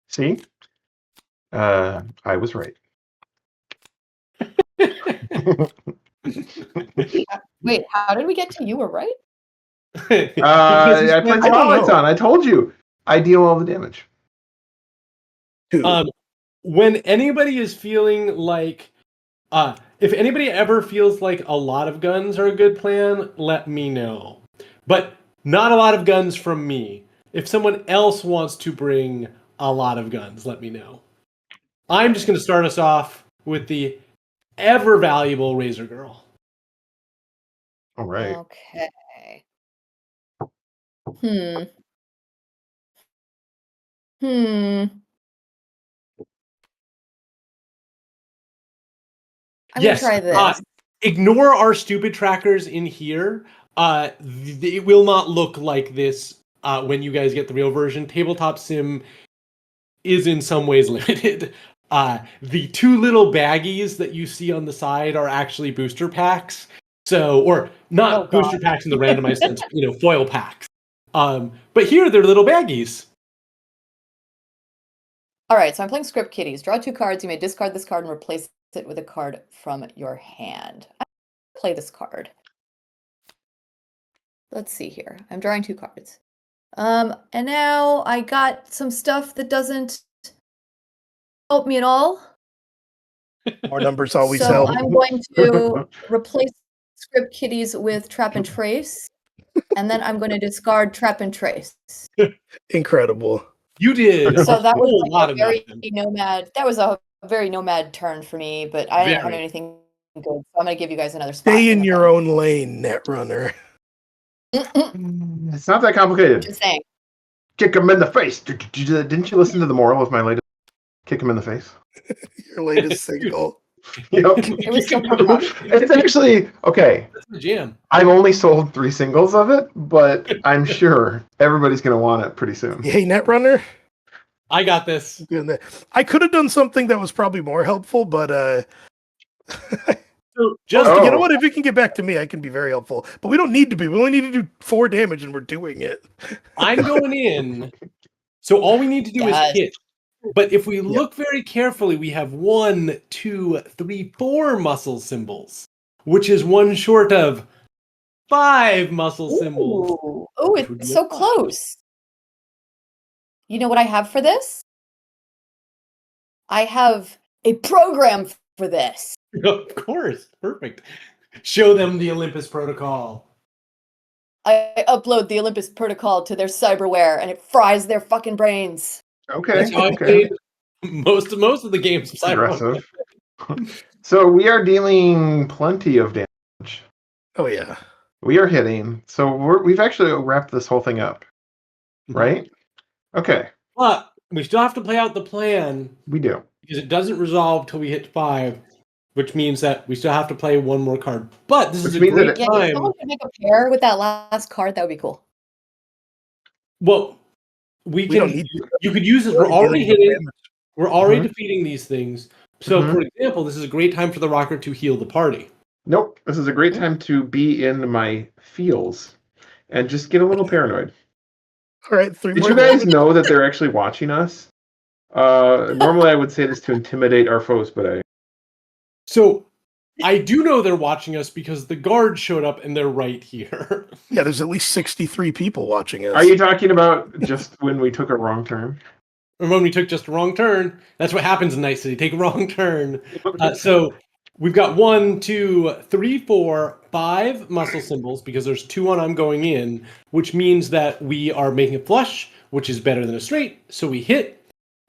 See, I was right. Wait, how did we get to you were right? I played Spotlights on. I told you. I deal all the damage. 2. When anybody is feeling like, if anybody ever feels like a lot of guns are a good plan, let me know. But not a lot of guns from me. If someone else wants to bring a lot of guns, let me know. I'm just going to start us off with the ever valuable Razor Girl. All right. Okay. Hmm. I'm Yes, gonna try this. Ignore our stupid trackers in here. It will not look like this when you guys get the real version. Tabletop Sim is in some ways limited. The 2 little baggies that you see on the side are actually booster packs. So, or not Oh, booster packs in the randomized sense, foil packs. But here they're little baggies. All right, so I'm playing Script Kitties. Draw 2 cards. You may discard this card and replace it with a card from your hand. I'm gonna play this card. Let's see here. I'm drawing 2 cards. And now I got some stuff that doesn't help me at all. More numbers always So help. I'm going to replace Script Kitties with Trap and Trace. And then I'm going to discard Trap and Trace. Incredible. You did. So that was whole lot like of a very that. nomad. That was a very nomad turn for me, but I didn't have Very. anything good. So I'm going to give you guys another spot. Stay in the your thing. own lane, Netrunner. It's not that complicated. Just saying. Kick him in the face. Didn't you listen to the moral of my latest? Kick him in the face. Your latest single. Yep. It was so complicated. It's actually okay. That's the jam. I've only sold 3 singles of it, but I'm sure everybody's going to want it pretty soon. Hey, Netrunner. I got this. I could have done something that was probably more helpful, but So just Oh. you know what? If you can get back to me, I can be very helpful. But we don't need to be. We only need to do 4 damage, and we're doing it. I'm going in. So all we need to do Yes. is hit. But if we look very carefully, we have 1, 2, 3, 4 muscle symbols, which is one short of 5 muscle symbols. Ooh, ooh, Which would it's be so a 5. close. You know what I have for this? I have a program for this. Of course. Perfect. Show them the Olympus Protocol. I upload the Olympus Protocol to their cyberware, and it fries their fucking brains. Okay. That's how I Okay. played most of the games of Cyberpunk. Aggressive. So we are dealing plenty of damage. Oh yeah. We are hitting. So we've actually wrapped this whole thing up, right? Okay. But we still have to play out the plan We do. because it doesn't resolve till we hit 5, which means that we still have to play 1 more card. But this is a Which means that great Yeah, if time. someone could make a pair with that last card, that would be cool. Well, we We don't can. need to. You could use this. We're Dealing already with hitting. damage. We're already defeating these things. So, Mhm. for example, this is a great time for the rocker to heal the party. Nope. This is a great time to be in my feels and just get a little paranoid. All right, 3 Did more. you guys know that they're actually watching us? Normally I would say this to intimidate our foes, but I So, I do know they're watching us because the guard showed up and they're right here. Yeah, there's at least 63 people watching us. Are you talking about just when we took a wrong turn? And when we took just a wrong turn, that's what happens in Night City. Take a wrong turn. So we've got 1, 2, 3, 4, 5 muscle symbols because there's 2 on I'm going in, which means that we are making a flush, which is better than a straight. So we hit.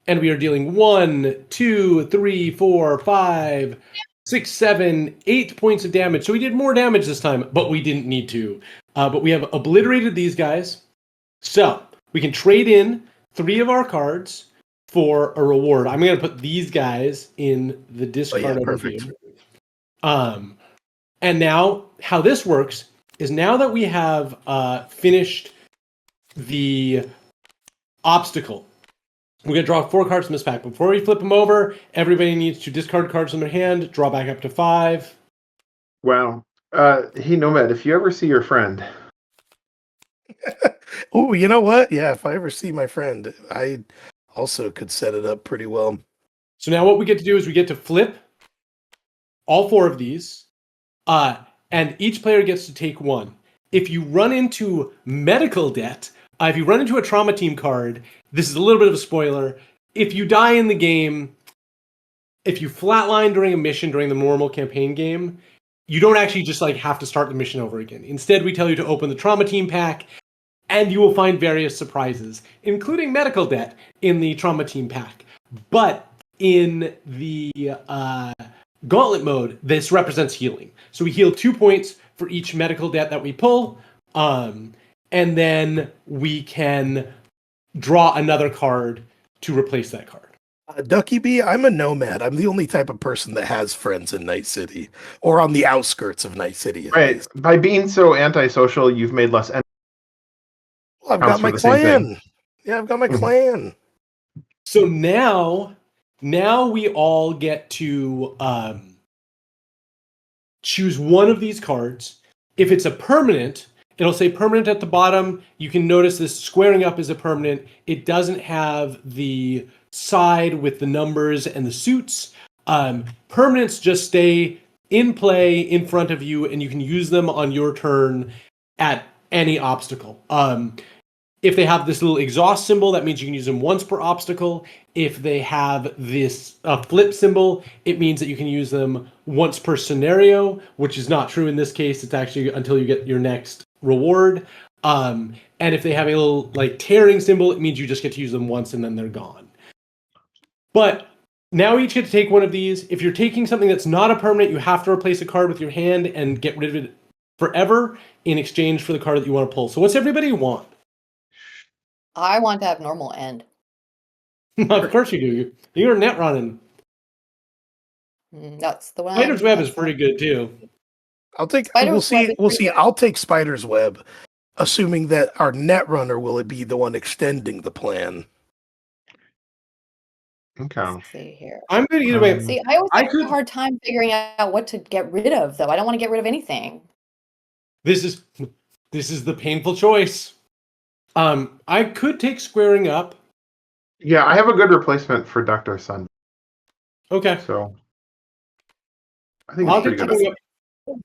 and we are dealing 1, 2, 3, 4, 5, 6, 7, 8 points of damage. So we did more damage this time, but we didn't need to. But we have obliterated these guys. So we can trade in 3 of our cards for a reward. I'm going to put these guys in the discard perfect. overview. And now how this works is now that we have finished the obstacle, we're going to draw 4 cards from this pack. Before we flip them over, everybody needs to discard cards from their hand, draw back up to 5. Wow. Hey, Nomad, if you ever see your friend... Oh, you know what? Yeah, if I ever see my friend, I also could set it up pretty well. So now what we get to do is we get to flip all 4 of these, and each player gets to take 1. If you run into medical debt, if you run into a trauma team card, this is a little bit of a spoiler. If you die in the game, if you flatline during a mission during the normal campaign game, you don't actually just have to start the mission over again. Instead, we tell you to open the trauma team pack, and you will find various surprises, including medical debt in the trauma team pack. But in the Gauntlet mode, this represents healing. So we heal 2 points for each medical debt that we pull, and then we can draw another card to replace that card. Ducky Bee, I'm a nomad. I'm the only type of person that has friends in Night City, or on the outskirts of Night City. Right. By being so antisocial, you've made less enemies. Well, I've got my clan. Yeah, I've got my clan. So now we all get to choose one of these cards. If it's a permanent, it'll say permanent at the bottom. You can notice this squaring up is a permanent. It doesn't have the side with the numbers and the suits. Permanents just stay in play in front of you, and you can use them on your turn at any obstacle. If they have this little exhaust symbol, that means you can use them once per obstacle. If they have this flip symbol, it means that you can use them once per scenario, which is not true in this case. It's actually until you get your next reward. And if they have a little tearing symbol, it means you just get to use them once and then they're gone. But now we each get to take one of these. If you're taking something that's not a permanent, you have to replace a card with your hand and get rid of it forever in exchange for the card that you want to pull. So what's everybody want? I want to have normal end. Of course you do. You're net running. That's the one. Spider's Web is pretty good too. I'll take. We'll see. I'll take Spider's Web, assuming that our net runner will be the one extending the plan. Okay. Let's see here. I'm going to either way. See, I always have a hard time figuring out what to get rid of, though. I don't want to get rid of anything. This is the painful choice. I could take squaring up. Yeah, I have a good replacement for Dr. Sun. Okay. So I think I'll it's pretty take good.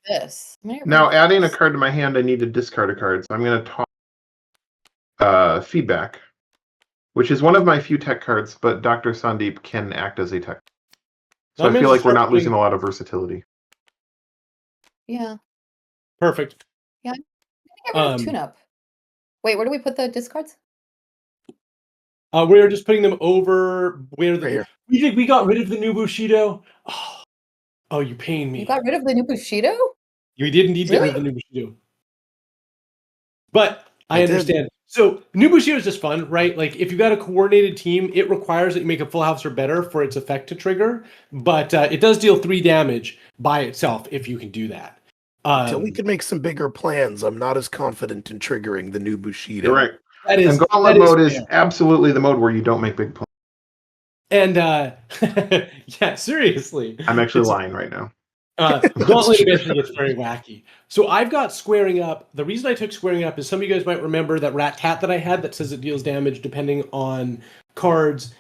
This. Now, adding a card to my hand, I need to discard a card. So I'm going to toss feedback, which is one of my few tech cards, but Dr. Sandeep can act as a tech. So I feel like we're not losing a lot of versatility. Yeah. Perfect. Yeah. I think I tune-up. Wait, where do we put the discards? We're just putting them over where Right we got rid of the new Bushido. Oh, you pain me. You got rid of the new Bushido? You did indeed get rid of the new Bushido. But I understand. So new Bushido is just fun, right? If you've got a coordinated team, it requires that you make a full house or better for its effect to trigger. But it does deal 3 damage by itself if you can do that. Until we can make some bigger plans, I'm not as confident in triggering the new Bushido. You're right. That is, and Gauntlet mode is absolutely the mode where you don't make big plans. And yeah, seriously. I'm actually lying right now. Gauntlet eventually gets very wacky. So I've got squaring up. The reason I took squaring up is some of you guys might remember that rat tat that I had that says it deals damage depending on cards,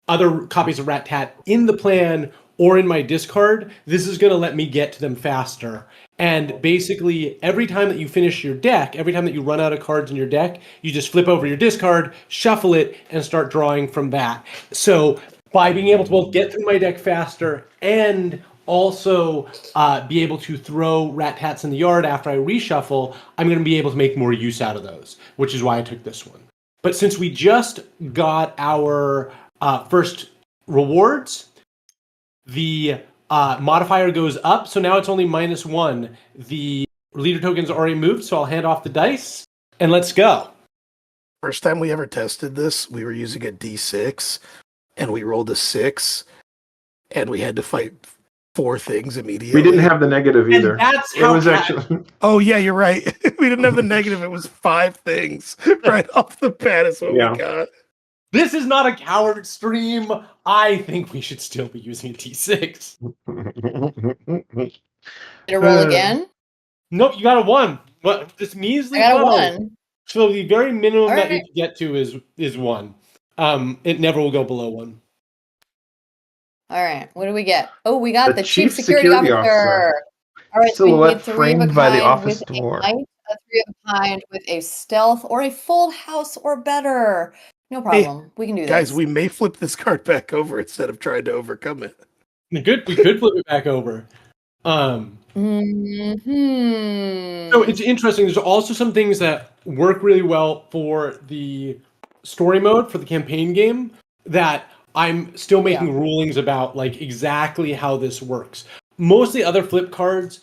other copies of rat tat in the plan or in my discard. This is going to let me get to them faster. And basically, every time that you finish your deck, every time that you run out of cards in your deck, you just flip over your discard, shuffle it, and start drawing from that. So by being able to both get through my deck faster and also be able to throw rat-tats in the yard after I reshuffle, I'm going to be able to make more use out of those, which is why I took this one. But since we just got our first rewards, the modifier goes up, so now it's only -1. The leader token's already moved, so I'll hand off the dice, and let's go. First time we ever tested this, we were using a D6, and we rolled a 6, and we had to fight 4 things immediately. We didn't have the negative either. And that's It how was actually. Oh yeah, you're right. We didn't have the negative. It was 5 things right off the bat. Is what Yeah. we got. This is not a coward stream. I think we should still be using a T6. Did it roll again? Nope, you got a 1. But this measly I got a foe. 1. So the very minimum All that you right. can get to is 1. It never will go below 1. All right. What do we get? Oh, we got The the chief chief security security officer. officer. All right. So we Silhouette need 3 of a framed by the kind office with door. a knight, a 3 of a kind with a stealth, or a full house or better. No problem. We can do Guys, this. we may flip this card back over instead of trying to overcome it. We could flip it back over. Mm-hmm. So it's interesting. There's also some things that work really well for the story mode for the campaign game that I'm still making rulings about, like exactly how this works. Most of the other flip cards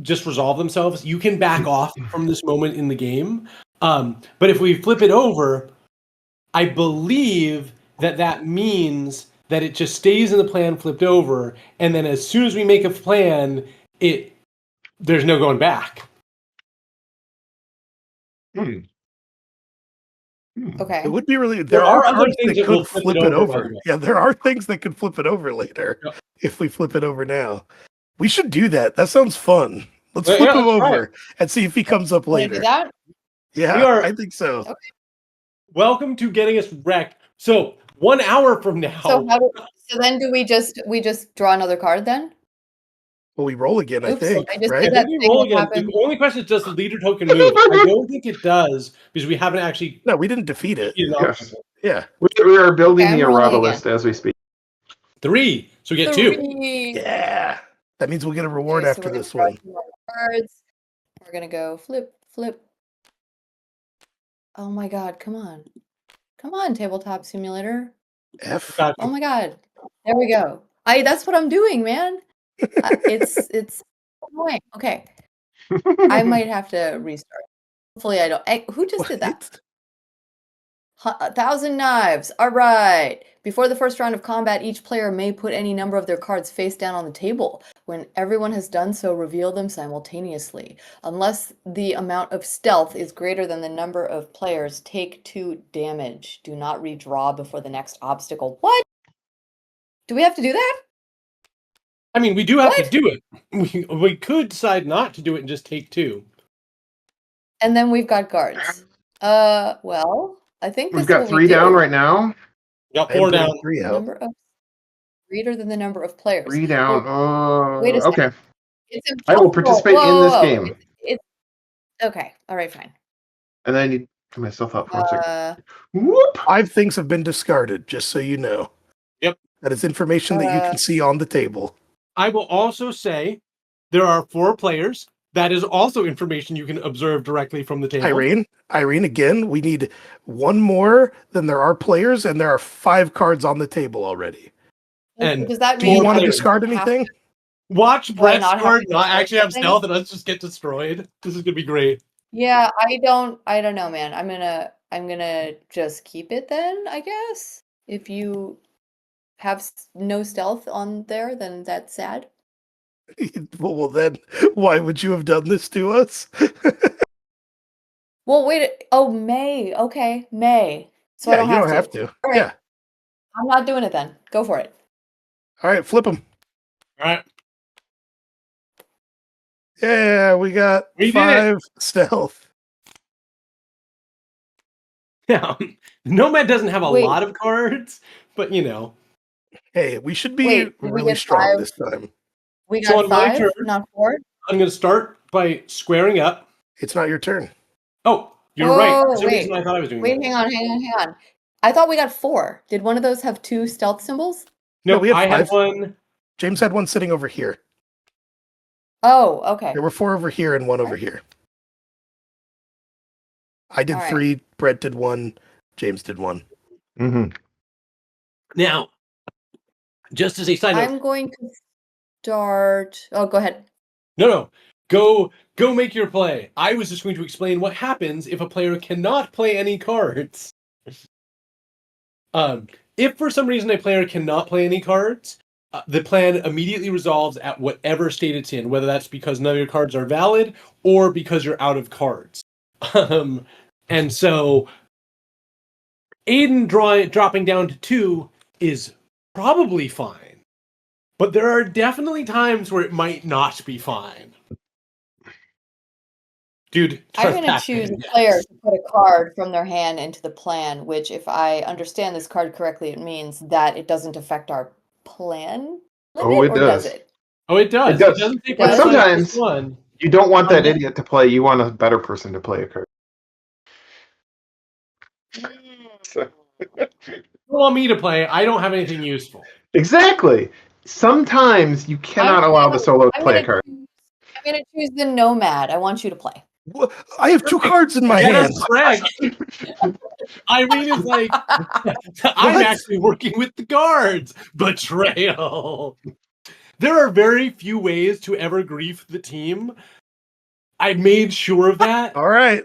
just resolve themselves. You can back off from this moment in the game. But if we flip it over, I believe that means that it just stays in the plan flipped over, and then as soon as we make a plan, there's no going back. Okay. It would be really. There There are are other cards things that that will could flip flip it it over, by over. the way. Yeah, there are things that could flip it over later Yep. if we flip it over now. We should do that. That sounds fun. Let's Yeah, flip yeah, him let's try over and see if he comes up Want to do later. that? Yeah, We are- I think so. Okay. Welcome to Getting Us Wrecked. So 1 hour from now, So then do we just draw another card then? Well, we roll again, I Oops, think, I just right? did I that think we thing roll that again. happened. The only question is, does the leader token move? I don't think it does because we haven't actually. No, we didn't defeat it. Yes. Yeah. We are building Okay, the I'm rolling errata again. list as we speak. 3, so we get 2. 3. Yeah. That means we'll get a reward Okay, so after we're gonna this draw one. 2 more cards. We're gonna go flip, flip. Oh my god, come on. Come on, tabletop simulator. F. Gotcha. Oh my god. There we go. That's what I'm doing, man. It's annoying. Okay. I might have to restart. Hopefully I don't. Who just did that? What? 1,000 knives. All right. Before the first round of combat, each player may put any number of their cards face down on the table. When everyone has done so, reveal them simultaneously. Unless the amount of stealth is greater than the number of players, take 2 damage. Do not redraw before the next obstacle. What? Do we have to do that? I mean, we do have to What? do it. We could decide not to do it and just take 2. And then we've got guards. Well, I think We've this is got what 3 we down do. right now. Got I am 4 putting down. 3 out. Number of greater than the number of players. 3 down. wait a second. Okay. It's I will impossible. participate in this game. It's okay. All right, fine. And then I need to put myself up for a second. Uh, Whoop! 5 things have been discarded, just so you know. Yep. That is information that you can see on the table. I will also say there are 4 players. That is also information you can observe directly from the table. Irene, again, we need 1 more than there are players, and there are 5 cards on the table already. And does that Do mean you want to players discard have anything? Watch Do I Brett's not have card to not discard actually have something? stealth and us just get destroyed. This is gonna be great. Yeah, I don't know, man. I'm gonna just keep it then, I guess. If you have no stealth on there, then that's sad. Well, then, why would you have done this to us? Well, wait. Oh, May. Okay, May. So I Yeah, don't you have don't to. have to. All right. Yeah. I'm not doing it then. Go for it. All right, flip them. All right. Yeah, we got We did 5 stealth. Now, Nomad doesn't have a Wait. lot of cards, but you know. Hey, we should be Wait, did we really get strong 5? this time. We So got on my 5, turn- not 4. I'm gonna start by squaring up. It's not your turn. Oh, you're right. Oh, For some wait. reason I thought I was doing Wait, that. hang on. I thought we got 4. Did one of those have 2 stealth symbols? No, No, we had I had 5. one. James had 1 sitting over here. Oh, okay. There were 4 over here and 1 over here. I did All right. 3. Brett did 1. James did 1. Mm-hmm. Now, just as a side note, I'm going to start. Oh, go ahead. no, go make your play. I was just going to explain what happens if a player cannot play any cards. If for some reason a player cannot play any cards, the plan immediately resolves at whatever state it's in, whether that's because none of your cards are valid or because you're out of cards. And so Aiden dropping down to 2 is probably fine. But there are definitely times where it might not be fine. Dude, I'm going to choose a player to put a card from their hand into the plan, which, if I understand this card correctly, it means that it doesn't affect our plan limit, Oh, it or does. does it? Oh, it does. It does. It doesn't take But one side, sometimes- just one. You don't want that idiot to play. You want a better person to play a card. So- You want me to play, I don't have anything useful. Exactly. Sometimes you cannot allow the solo to play a card. I'm going to choose the Nomad. I want you to play. I have 2 cards in my Get hand. us Greg. Irene is like, I'm actually working with the cards. Betrayal. There are very few ways to ever grief the team. I made sure of that. All right.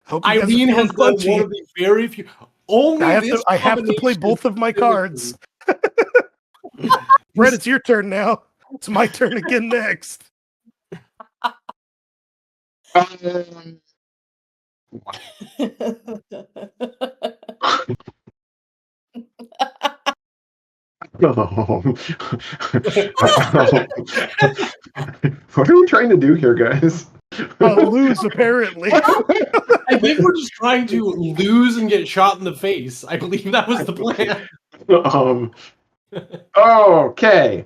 Hope you guys are Irene has feeling done one of the very few. Only I have this to. I have to play combination both of my cards. Brett, it's your turn now. It's my turn again next. What are we trying to do here, guys? Lose, apparently. I think we're just trying to lose and get shot in the face. I believe that was the plan. Okay.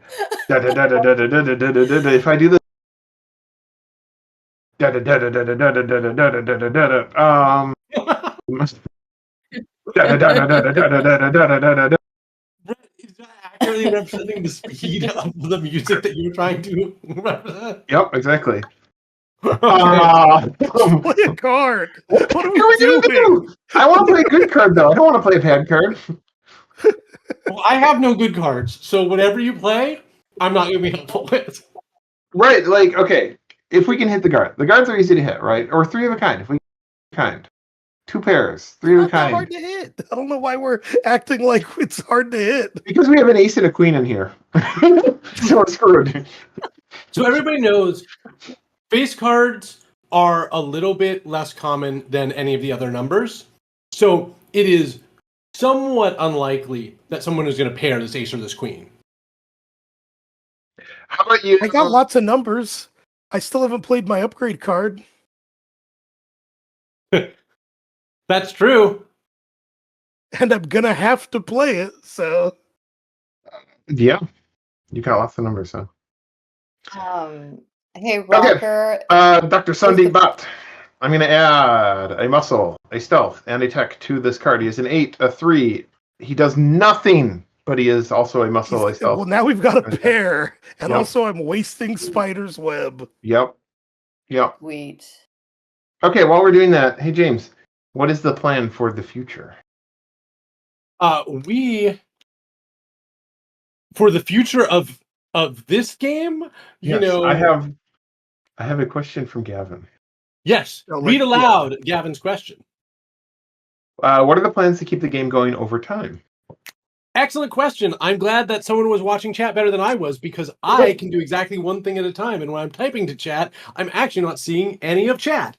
If I do this. Is that accurately representing the speed of the music that you're trying to represent? Yep, exactly. Play a card. What are we doing? I want to play a good card, though. I don't want to play a bad card. Well, I have no good cards, so whatever you play, I'm not going to be helpful with. Right, like, okay, if we can hit the guard. The guards are easy to hit, right? Or 3 of a kind, if we kind. 2 pairs, 3 of a Not that kind. hard to hit. I don't know why we're acting like it's hard to hit. Because we have an ace and a queen in here. So we're screwed. So everybody knows face cards are a little bit less common than any of the other numbers. So it is somewhat unlikely that someone is going to pair this ace or this queen. How about you? I got lots of numbers. I still haven't played my upgrade card. That's true. And I'm gonna have to play it, so Yeah. You got lots of numbers, huh? Hey, Rocker. Dr. Sandeep Bhatt. I'm going to add a muscle, a stealth, and a tech to this card. He is an 8, a 3. He does nothing, but he is also a muscle, a stealth. well, now we've got a pair, and Yep. also I'm wasting Spider's Web. Yep. Sweet. Okay, while we're doing that, hey, James, what is the plan for the future? For the future of this game, you know, I have a question from Gavin. Yes, read aloud Gavin's question. What are the plans to keep the game going over time? Excellent question. I'm glad that someone was watching chat better than I was, because I can do exactly one thing at a time. And when I'm typing to chat, I'm actually not seeing any of chat.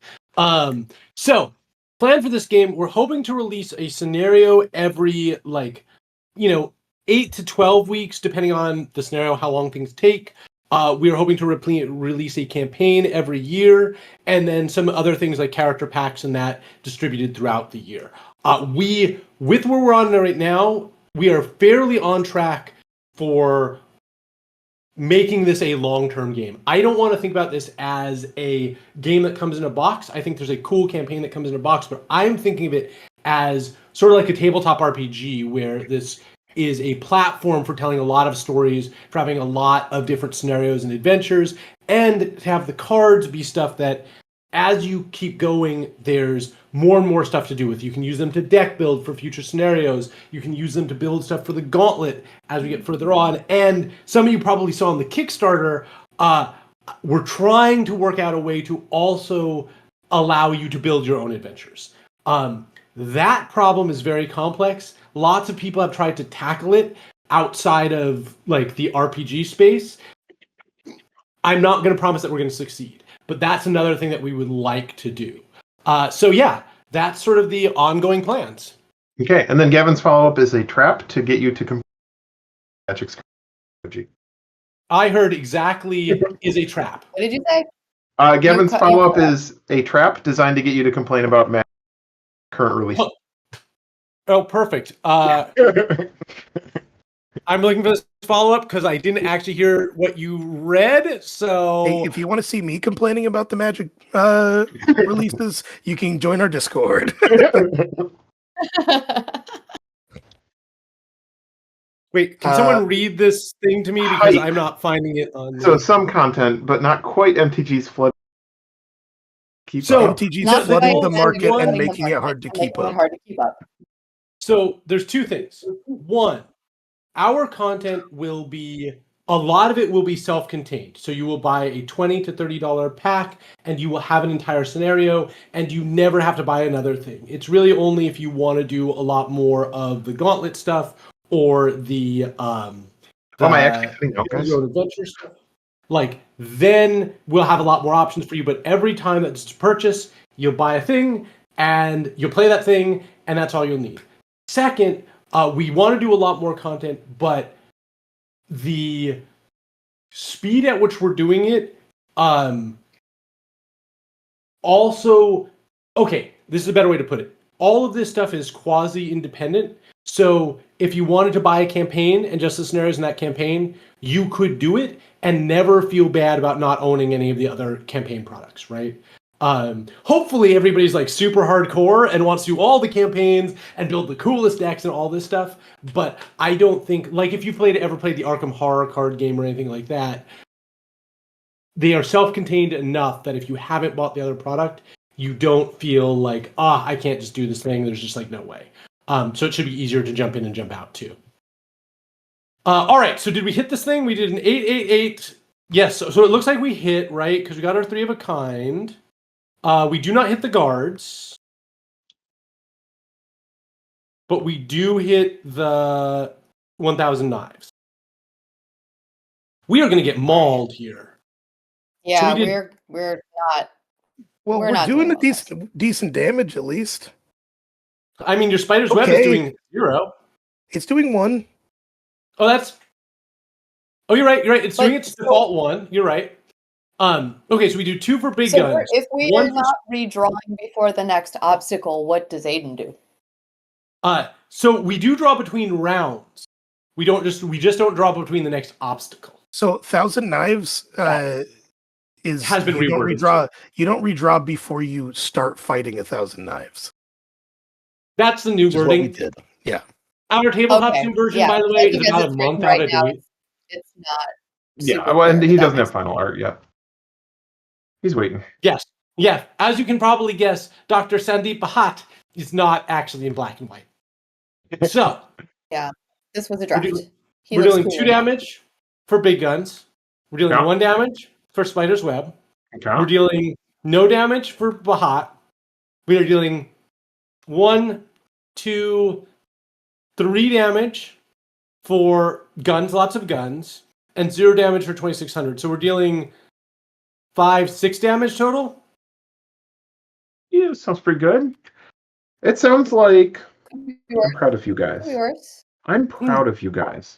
So, plan for this game, we're hoping to release a scenario every, 8 to 12 weeks, depending on the scenario, how long things take. We are hoping to release a campaign every year, and then some other things like character packs and that distributed throughout the year. With where we're on right now, we are fairly on track for making this a long-term game. I don't want to think about this as a game that comes in a box. I think there's a cool campaign that comes in a box, but I'm thinking of it as sort of like a tabletop RPG, where this is a platform for telling a lot of stories, for having a lot of different scenarios and adventures, and to have the cards be stuff that, as you keep going, there's more and more stuff to do with. You can use them to deck build for future scenarios. You can use them to build stuff for the Gauntlet as we get further on. And some of you probably saw on the Kickstarter, we're trying to work out a way to also allow you to build your own adventures. That problem is very complex. Lots of people have tried to tackle it outside of like the RPG space. I'm not going to promise that we're going to succeed, but that's another thing that we would like to do. So yeah, that's sort of the ongoing plans. Okay, and then Gavin's follow-up is a trap to get you to complete Magic's strategy. I heard exactly is a trap. What did you say? Gavin's You follow-up cut out. is a trap designed to get you to complain about Magic's current release. Oh, perfect. I'm looking for this follow-up because I didn't actually hear what you read. So Hey, if you want to see me complaining about the Magic releases, you can join our Discord. wait, can someone read this thing to me because I'm not finding it on. So some content, but not quite MTG's flood. So MTG's Not flooding quite the market one- and making it hard to keep Making it up. hard to keep up. So there's two things. One, our content will be, a lot of it will be self-contained. So you will buy a $20 to $30 pack and you will have an entire scenario and you never have to buy another thing. It's really only if you want to do a lot more of the Gauntlet stuff or the am I actually cutting out, guys? your own adventure stuff. Like, then we'll have a lot more options for you. But every time that's a purchase, you'll buy a thing and you'll play that thing and that's all you'll need. Second, we want to do a lot more content, but the speed at which we're doing it, also, okay, this is a better way to put it. All of this stuff is quasi-independent. So if you wanted to buy a campaign and just the scenarios in that campaign, you could do it and never feel bad about not owning any of the other campaign products, right? Hopefully everybody's like super hardcore and wants to do all the campaigns and build the coolest decks and all this stuff. But I don't think, like, if you've ever played the Arkham Horror card game or anything like that, they are self-contained enough that if you haven't bought the other product, you don't feel like, I can't just do this thing. There's just like no way. So it should be easier to jump in and jump out too. All right, so did we hit this thing? We did an 888. Yes, so it looks like we hit, right? Because we got our 3 of a kind. We do not hit the guards. But we do hit the 1,000 knives. We are going to get mauled here. Yeah, we did- we're not. Well, We're we're not doing doing a decent damage at least. I mean, your spider's web is Okay. doing 0. It's doing 1. Oh, you're right. It's But doing its default 1. You're right. Okay, so we do 2 for big So guns. if we One are for- not redrawing before the next obstacle, what does Aiden do? So we do draw between rounds. We just don't draw between the next obstacle. So 1,000 knives is Has been you don't reworded. redraw. You don't redraw before you start fighting 1,000 knives. That's the new Which is what we wording. did. Yeah. Our tabletop Okay, sim version, yeah, by the I way, think is as about a it's month written out right of now, date. It's not. Yeah, super well, and clear, he if that doesn't have makes final art yet. He's waiting. Yes. Yeah. As you can probably guess, Dr. Sandeep Bhatt is not actually in black and white. So sense. This was a draft. He we're looks dealing cool 2 now. damage for big guns. We're dealing Yeah. 1 damage for Spider's Web. Okay. We're dealing no damage for Bahat. We are dealing 1, 2, 3 damage for guns, lots of guns, and 0 damage for 2,600. So we're dealing 5, 6 damage total. Yeah, sounds pretty good. It sounds like Could be I'm worse. proud of you Could guys. be worse. I'm proud of you guys.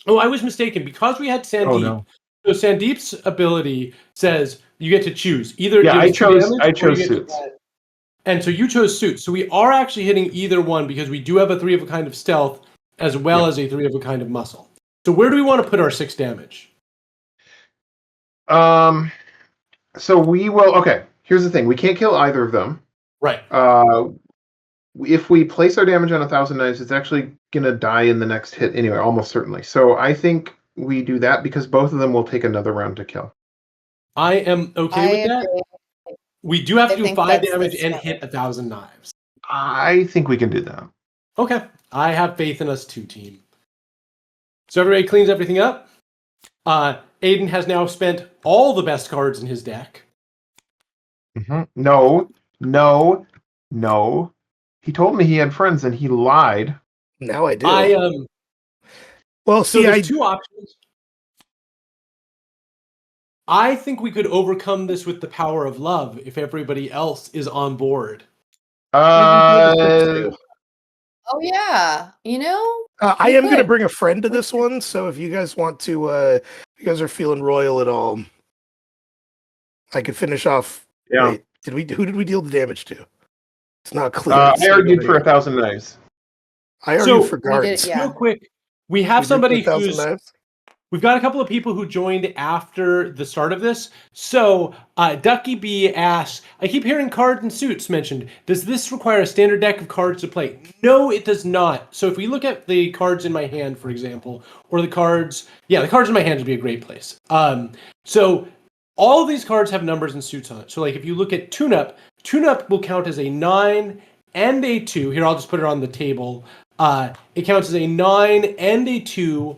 Oh, I was mistaken. Because we had Sandeep, Oh no. so Sandeep's ability says you get to choose. Either Yeah, deals 2 damage I or you chose get to suits. add- And so you chose suits. So we are actually hitting either one because we do have a 3 of a kind of stealth as well as a 3 of a kind of muscle. So where do we want to put our 6 damage? So we will. Okay. Here's the thing. We can't kill either of them. Right. If we place our damage on 1,000 knives, it's actually gonna die in the next hit anyway, almost certainly. So I think we do that because both of them will take another round to kill. I am okay with that. agree. We do have I to do think 5 that's the damage and standard. hit 1,000 knives. I think we can do that. Okay. I have faith in us too, team. So everybody cleans everything up. Aiden has now spent all the best cards in his deck. No. He told me he had friends and he lied. Now I do. Well, So see, there's 2 options. I think we could overcome this with the power of love if everybody else is on board. Uh, Oh yeah, you know. I we am going to could. bring a friend to this one, so if you guys want to, if you guys are feeling royal at all, I could finish off. Yeah. Wait, who did we deal the damage to? It's not clear. I argued for 1,000 knives. I So, argued for We did, guards. yeah. Real quick, we have We did somebody 1,000 who's... knives. We've got a couple of people who joined after the start of this. So, Ducky B asks, I keep hearing cards and suits mentioned. Does this require a standard deck of cards to play? No, it does not. So if we look at the cards in my hand, for example, or the cards in my hand would be a great place. So all of these cards have numbers and suits on it. So like if you look at Tune-Up will count as a 9 and a 2. Here, I'll just put it on the table. It counts as a 9 and a 2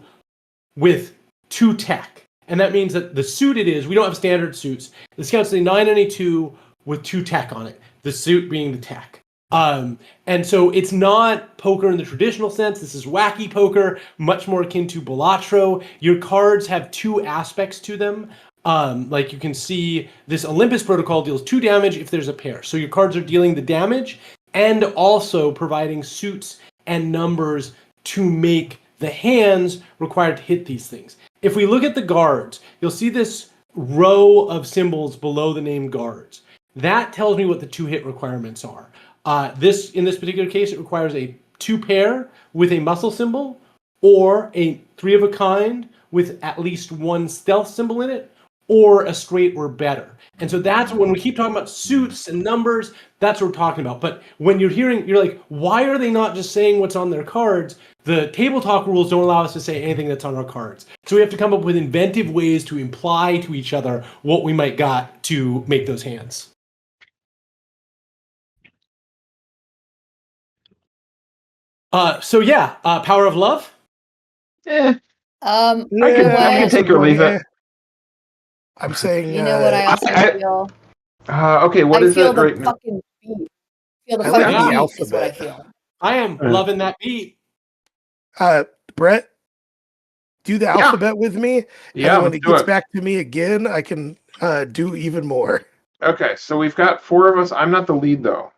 with 2 tech. And that means that the suit it is, we don't have standard suits. This counts as a 9 and a 2 with 2 tech on it. The suit being the tech. And so it's not poker in the traditional sense. This is wacky poker, much more akin to Balatro. Your cards have 2 aspects to them. Like you can see, this Olympus protocol deals 2 damage if there's a pair. So your cards are dealing the damage and also providing suits and numbers to make the hands required to hit these things. If we look at the guards, you'll see this row of symbols below the name guards. That tells me what the 2 hit requirements are. In this particular case, it requires a 2 pair with a muscle symbol, or a 3 of a kind with at least 1 stealth symbol in it, or a straight or better. And so that's when we keep talking about suits and numbers, that's what we're talking about. But when you're like, why are they not just saying what's on their cards? The table talk rules don't allow us to say anything that's on our cards. So we have to come up with inventive ways to imply to each other what we might got to make those hands. Power of love. You I know can what? take or leave it. I'm saying. You know what I also feel? Okay, what is feel it the right now? fucking beat. Feel the I like fucking the beat is what I alphabet. feel. I am loving that beat. Brett, do the alphabet with me. And Yeah, then when let's it do gets it. back to me again, I can do even more. Okay, so we've got 4 of us. I'm not the lead though.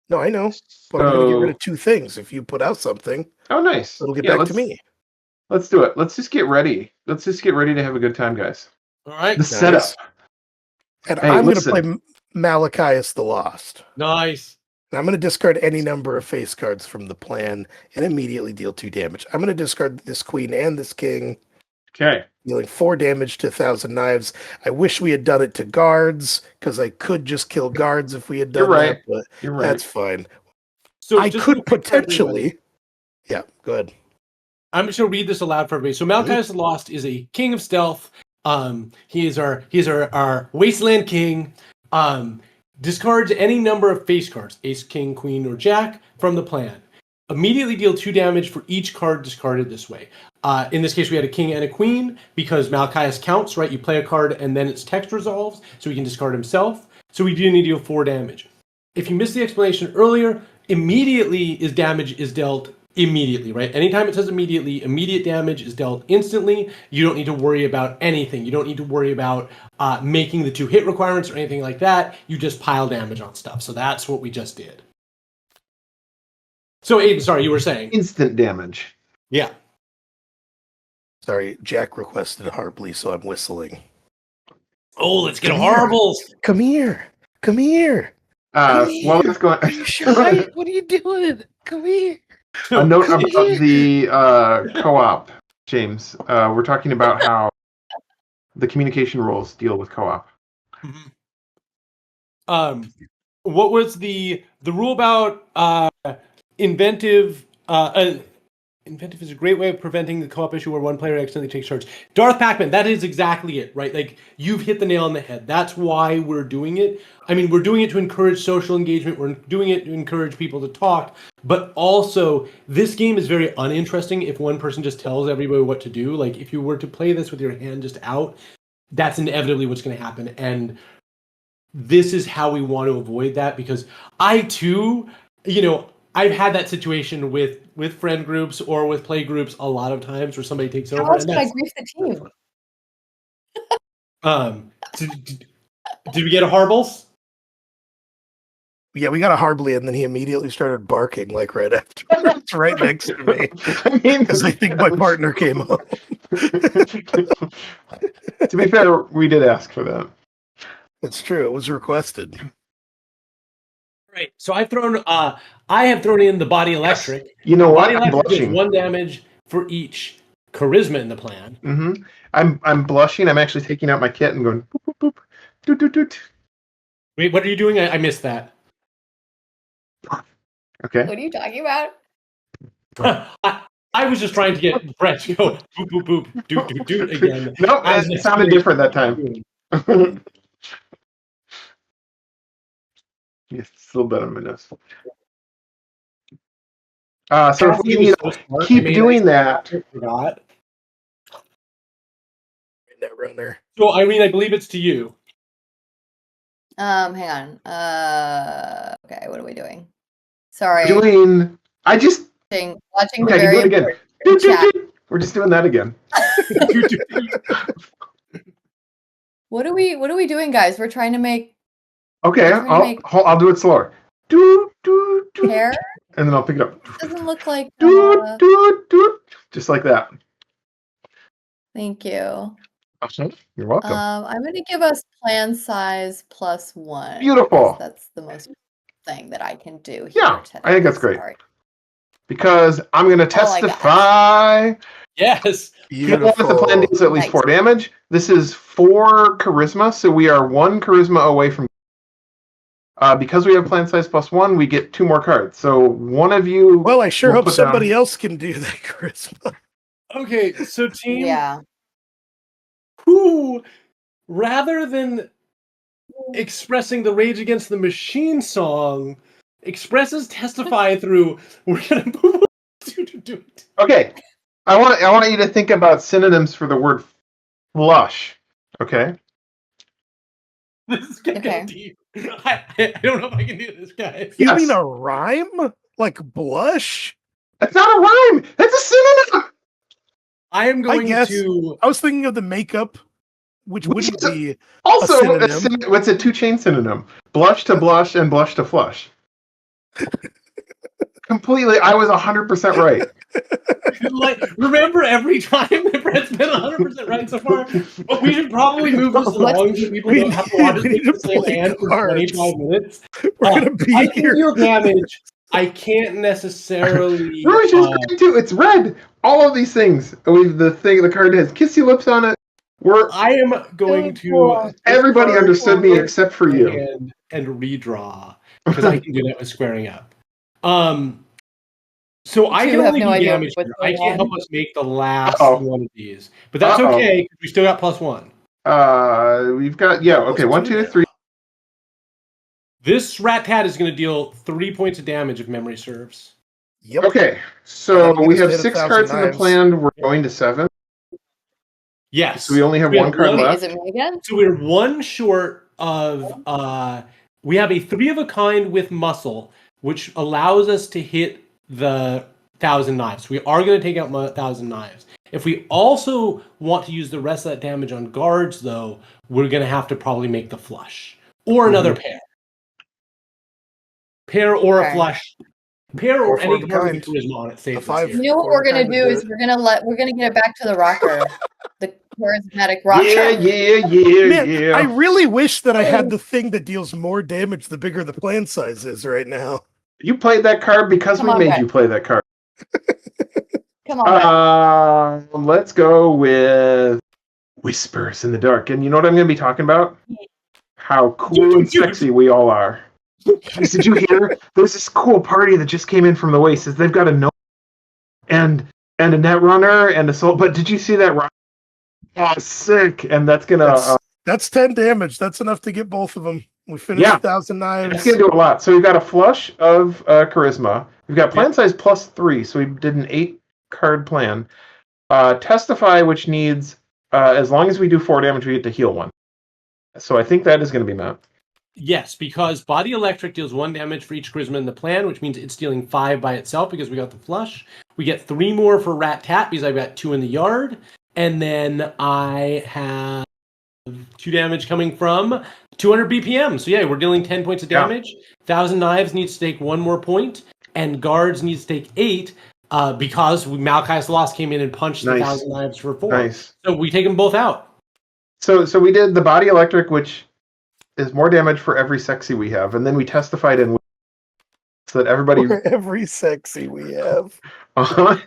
No, I know, but I'm going to get rid of 2 things. If you put out something, Oh, nice. it'll get back to me. Let's do it. Let's just get ready. Let's just get ready to have a good time, guys. All right. The setup. And Hey, I'm going to listen. play Malachias the Lost. Nice. And I'm going to discard any number of face cards from the plan and immediately deal 2 damage. I'm going to discard this queen and this king, Okay. dealing 4 damage to 1,000 knives. I wish we had done it to guards, because I could just kill guards if we had done You're right. that, but You're right. that's fine. So I just could real quick for everybody. potentially... Yeah, go ahead. I'm just gonna read this aloud for everybody. So Malchias the Lost is a king of stealth. He is our wasteland king. Discards any number of face cards, ace, king, queen, or jack, from the plan. Immediately deal 2 damage for each card discarded this way. In this case, we had a king and a queen because Malchias counts, right? You play a card and then its text resolves, so he can discard himself. So we do need to deal 4 damage. If you missed the explanation earlier, immediately damage is dealt immediately, right? Anytime it says immediately, immediate damage is dealt instantly. You don't need to worry about anything. You don't need to worry about making the 2 hit requirements or anything like that. You just pile damage on stuff. So that's what we just did. So Aiden, sorry, you were saying. Instant damage. Yeah. Sorry, Jack requested Harbley, so I'm whistling. Oh, let's get Come horribles. Come here. Come here. While it's going, Are you shy? What are you doing? Come here. a note about the co-op, James. We're talking about how the communication rules deal with co-op. What was the rule about inventive Inventive is a great way of preventing the co-op issue where one player accidentally takes charge. Darth Pac-Man, that is exactly it, right? Like, you've hit the nail on the head. That's why we're doing it. I mean, we're doing it to encourage social engagement. We're doing it to encourage people to talk. But also, this game is very uninteresting if one person just tells everybody what to do. Like, if you were to play this with your hand just out, that's inevitably what's going to happen. And this is how we want to avoid that, because I, too, I've had that situation with friend groups or with play groups a lot of times where somebody takes over. How else can I grief the team? Did we get a Harbles? Yeah, we got a Harbly, and then he immediately started barking like right after. It's right next to me. I mean, Because I think my partner came home. to be fair, we did ask for that. It's true. It was requested. Right. So I have thrown in the body electric. You know what? Body I'm electric blushing. is 1 damage for each charisma in the plan. Mm-hmm. I'm blushing. I'm actually taking out my kit and going boop boop boop, doot doot doot. Wait, what are you doing? I missed that. Okay. What are you talking about? I was just trying to get Brett to go boop boop boop doot doot doot again. No, it sounded different that time. Yes, it's a little better on my nose. So if we need to keep doing that. Forgot. That runner. So Irene, I believe it's to you. Hang on. Okay, what are we doing? Sorry. I just Watching the okay. very Do it again. important chat. We're just doing that again. What are we doing, guys? We're trying to make Okay, I'll do it slower. Do do do. hair. And then I'll pick it up. Doesn't look like. Do do do. Just like that. Thank you. Awesome. You're welcome. I'm going to give us plan size +1. Beautiful. That's the most thing that I can do here. Yeah, today. I think that's great. Sorry. Because I'm going to Oh my gosh. testify. Yes. With the plan deals at least Nice. 4 damage. This is 4 charisma, so we are 1 charisma away from. Because we have plan size +1, we get 2 more cards. So one of you. Well, I sure will hope put somebody down- else can do that charisma. Okay, so team, Yeah. who, rather than expressing the Rage Against the Machine song, expresses testify through we're gonna do it. Okay, I want you to think about synonyms for the word flush. Okay. This is gonna Okay. go deep. I don't know if I can do this, guys. You Yes. mean a rhyme? Like blush? That's not a rhyme. That's a synonym. I am going guess. to. I was thinking of the makeup, which wouldn't be. Also, synonym. what's a 2-chain synonym? Blush to blush and blush to flush. Completely, I was 100% right. Like, remember every time that Brett's been 100% right so far? But we should probably move this along so people don't have to watch we need it to the same play hand for cards. 25 minutes. We're gonna be I can here. deal damage. I can't necessarily. Remember, she's great too. It's red. All of these things. The card has kissy lips on it. I am going to. cool. Everybody discard understood me forward except for you. and redraw because I can do that with squaring up. So I You can have only no do idea damage what's here. I going can't on. help us make the last Uh-oh. one of these, but that's Uh-oh. okay because we still got +1. We've got okay. 1, 2, 3. This rat tat is going to deal 3 points of damage if memory serves. Yep. Okay, so That'll get we us have to hit 6 1,000 cards in the knives. plan. We're going to 7. Yes. So we only have We 1 card Wait, left. is it me again? So we're 1 short of. We have a 3 of a kind with muscle, which allows us to hit the 1,000 knives. We are going to take out 1,000 knives. If we also want to use the rest of that damage on guards, though, we're going to have to probably make the flush or another pair. Pair or a Okay. flush. Pair or Or any four of a card with kind. charisma on it. Safe The 5. You know what Or we're gonna kind of do is good. we're gonna get it back to the rocker, the charismatic rocker. Yeah. I really wish that I had the thing that deals more damage the bigger the plan size is right now. You played that card because Come we on, made Brett. you play that card. Come on, Brett. Let's go with Whispers in the Dark. And you know what I'm going to be talking about? How cool and sexy we all are. Guys, did you hear? There's this cool party that just came in from the Wastes. They've got a note. And and a net runner and a soul. But did you see that rock? Oh, sick! And that's gonna That's 10 damage. That's enough to get both of them. We finished Yeah. 1,000 knives. that's gonna do a lot. So we've got a flush of charisma. We've got plan size +3, so we did an 8-card plan. Testify, which needs as long as we do 4 damage, we get to heal 1. So I think that is going to be met. Yes, because Body Electric deals 1 damage for each charisma in the plan, which means it's dealing 5 by itself because we got the flush. We get 3 more for Rat Tat because I've got 2 in the yard. And then I have 2 damage coming from 200 BPM. So yeah, we're dealing 10 points of damage. 1,000 Knives needs to take 1 more point, and Guards needs to take 8 because Malachi's Lost came in and punched the 1,000 Knives for 4. Nice. So we take them both out. So we did the Body Electric, which is more damage for every sexy we have, and then we testified in so that everybody. For every sexy we have. Uh-huh.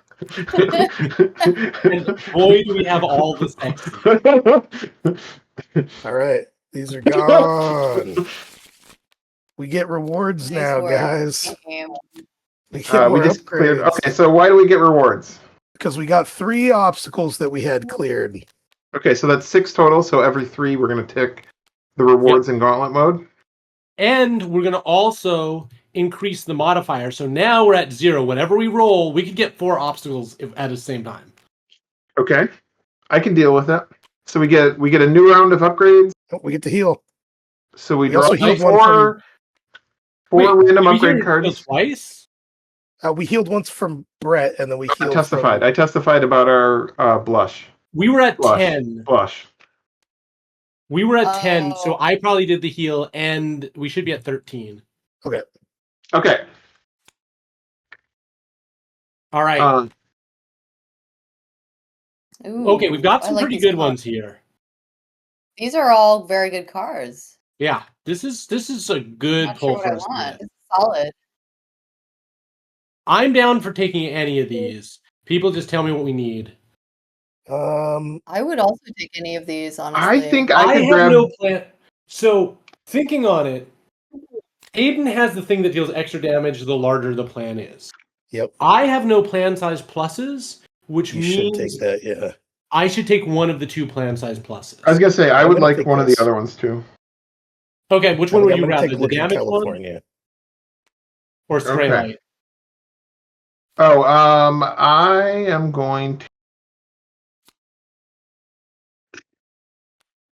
And boy, do we have all the sexy. All right. These are gone. We get rewards Nice now, work. guys. Game. We get more we just cleared. upgrades. Okay, so why do we get rewards? Because we got 3 obstacles that we had cleared. Okay, so that's 6 total. So every 3, we're going to tick the rewards in Gauntlet mode. And we're going to also increase the modifier. So now we're at 0. Whenever we roll, we could get 4 obstacles at the same time. Okay, I can deal with that. So we get a new round of upgrades. Oh, we get to heal. So we We draw also healed 4 Wait, random did we upgrade heal cards. twice? We healed once from Brett, and then we healed I from... testified about our blush. We were at Blush. 10. Blush. We were at 10, so Oh. I probably did the heal, and we should be at 13. Okay. All right. Ooh, Okay, we've got I some like pretty these good cards. ones here. These are all very good cards. Yeah, this is a good Not pull sure what for I us. want. This is solid. I'm down for taking any of these. People just tell me what we need. I would also take any of these, honestly. I think I I could have grab. no plan. So, thinking on it, Aiden has the thing that deals extra damage the larger the plan is. Yep. I have no plan size pluses, which You should means take that, yeah. I should take one of the 2 plan size pluses. I was gonna say I I'm would gonna like take one of this. the other ones too. Okay, which I one think would I'm you gonna rather, take the Looking damage one California. or Stray Okay. Light? Oh, I am going to.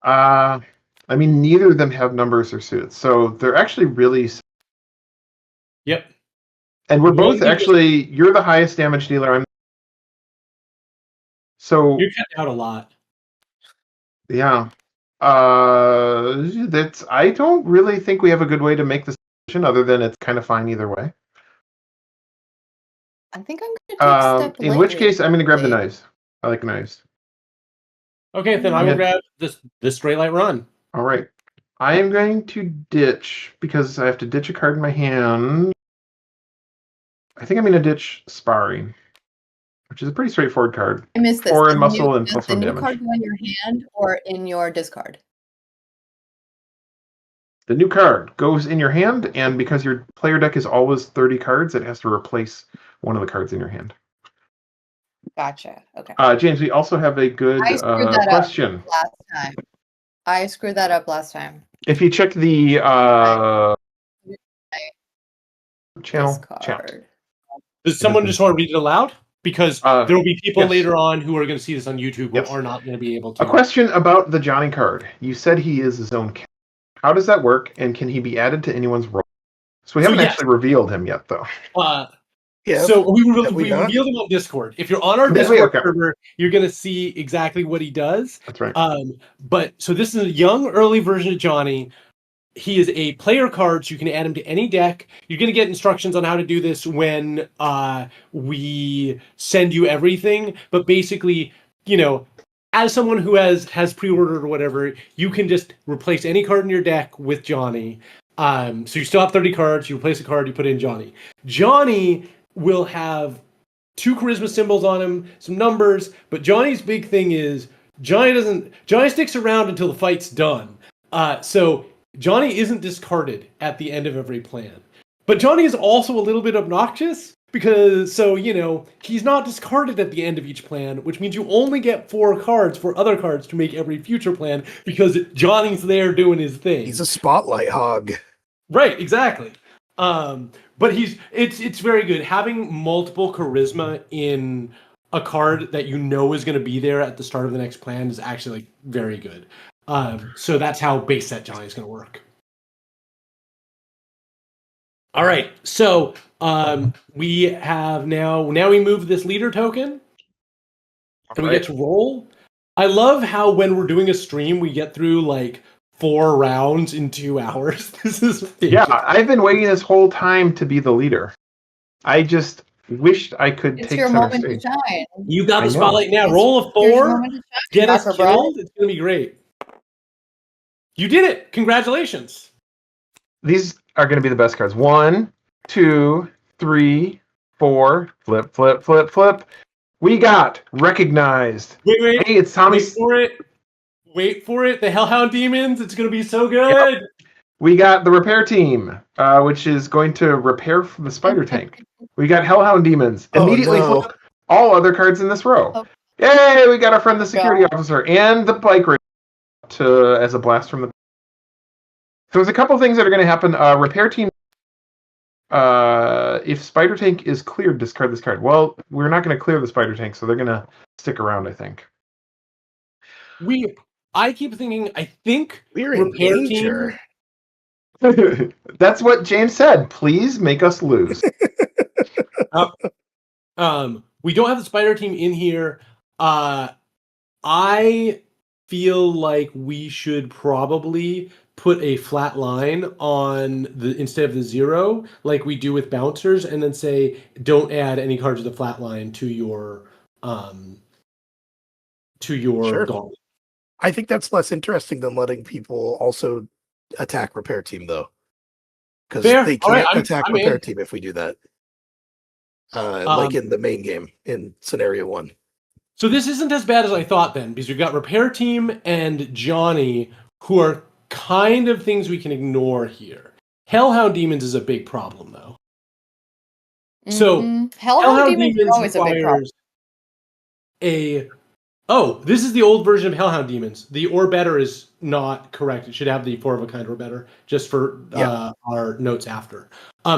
I mean, neither of them have numbers or suits, so they're actually really. Yep. And we're One both gives- actually. You're the highest damage dealer. I'm. So You cut out a lot. yeah, that's. I don't really think we have a good way to make this decision, other than it's kind of fine either way. I think I'm going to take Step In which Lightly. case, I'm going to grab the Wait. knives. I like knives. Okay, then I will grab this Stray Light Run. All right. I am going to ditch because I have to ditch a card in my hand. I think I'm going to ditch Sparring, which is a pretty straightforward card. I missed this. 4 in Does muscle and does plus the 1 new damage. card go in your hand or in your discard? The new card goes in your hand, and because your player deck is always 30 cards, it has to replace one of the cards in your hand. Gotcha. Okay. James, we also have a good I screwed that up. question. Last time. I screwed that up last time. If you check the channel chat. Discard. Does someone just want to read it aloud? Because there will be people yes. later on who are going to see this on YouTube who Yes. are not going to be able to. A question about the Johnny card. You said he is his own character. How does that work, and can he be added to anyone's role? So we haven't yes. actually revealed him yet, though. Yeah. So we Have we not? revealed him on Discord. If you're on our Did we? Discord Okay. server, you're going to see exactly what he does. That's right. But so this is a young, early version of Johnny. He is a player card, so you can add him to any deck. You're going to get instructions on how to do this when we send you everything. But basically, as someone who has pre-ordered or whatever, you can just replace any card in your deck with Johnny. So you still have 30 cards. You replace a card, you put in Johnny. Johnny will have 2 charisma symbols on him, some numbers. But Johnny's big thing is Johnny sticks around until the fight's done. So Johnny isn't discarded at the end of every plan. But Johnny is also a little bit obnoxious because he's not discarded at the end of each plan, which means you only get 4 cards for other cards to make every future plan because Johnny's there doing his thing. He's a spotlight hog. Right, exactly. But it's very good. Having multiple charisma in a card that is going to be there at the start of the next plan is actually very good. So that's how base set Johnny is going to work. All right, so we have now we move this leader token, and we get to roll. I love how when we're doing a stream, we get through like 4 rounds in 2 hours. This is ridiculous. Yeah, I've been waiting this whole time to be the leader. I just wished I could It's take your center moment to stage. shine. You got I the know. spotlight now. It's Roll a your 4, moment to shine, get us Dr. Brian. killed. It's going to be great. You did it. Congratulations. These are going to be the best cards. 1, 2, 3, 4. Flip, flip, flip, flip. We got recognized. Wait. Hey, it's Tommy. Wait for it. The Hellhound Demons. It's going to be so good. Yep. We got the repair team, which is going to repair from the spider tank. We got Hellhound Demons. Immediately flip all other cards in this row. Oh. Yay! We got our friend the security officer and the bike race as a blast from the. So there's a couple things that are going to happen. Repair team. If spider tank is cleared, discard this card. Well, we're not going to clear the spider tank, so they're going to stick around, I think. I keep thinking. I think We're in repair danger. team. That's what James said. Please make us lose. We don't have the spider team in here. I feel like we should probably put a flat line on instead of the 0, like we do with bouncers, and then say don't add any cards of the flat line to your Sure. gauntlet. I think that's less interesting than letting people also attack repair team, though, because they can't attack repair team if we do that. Like in the main game in scenario 1. So this isn't as bad as I thought then, because we've got repair team and Johnny, who are kind of things we can ignore here. Hellhound Demons is a big problem, though. So Hellhound Demons are always a big problem. This is the old version of Hellhound Demons. The or better is not correct. It should have the 4 of a kind or better, just for our notes after.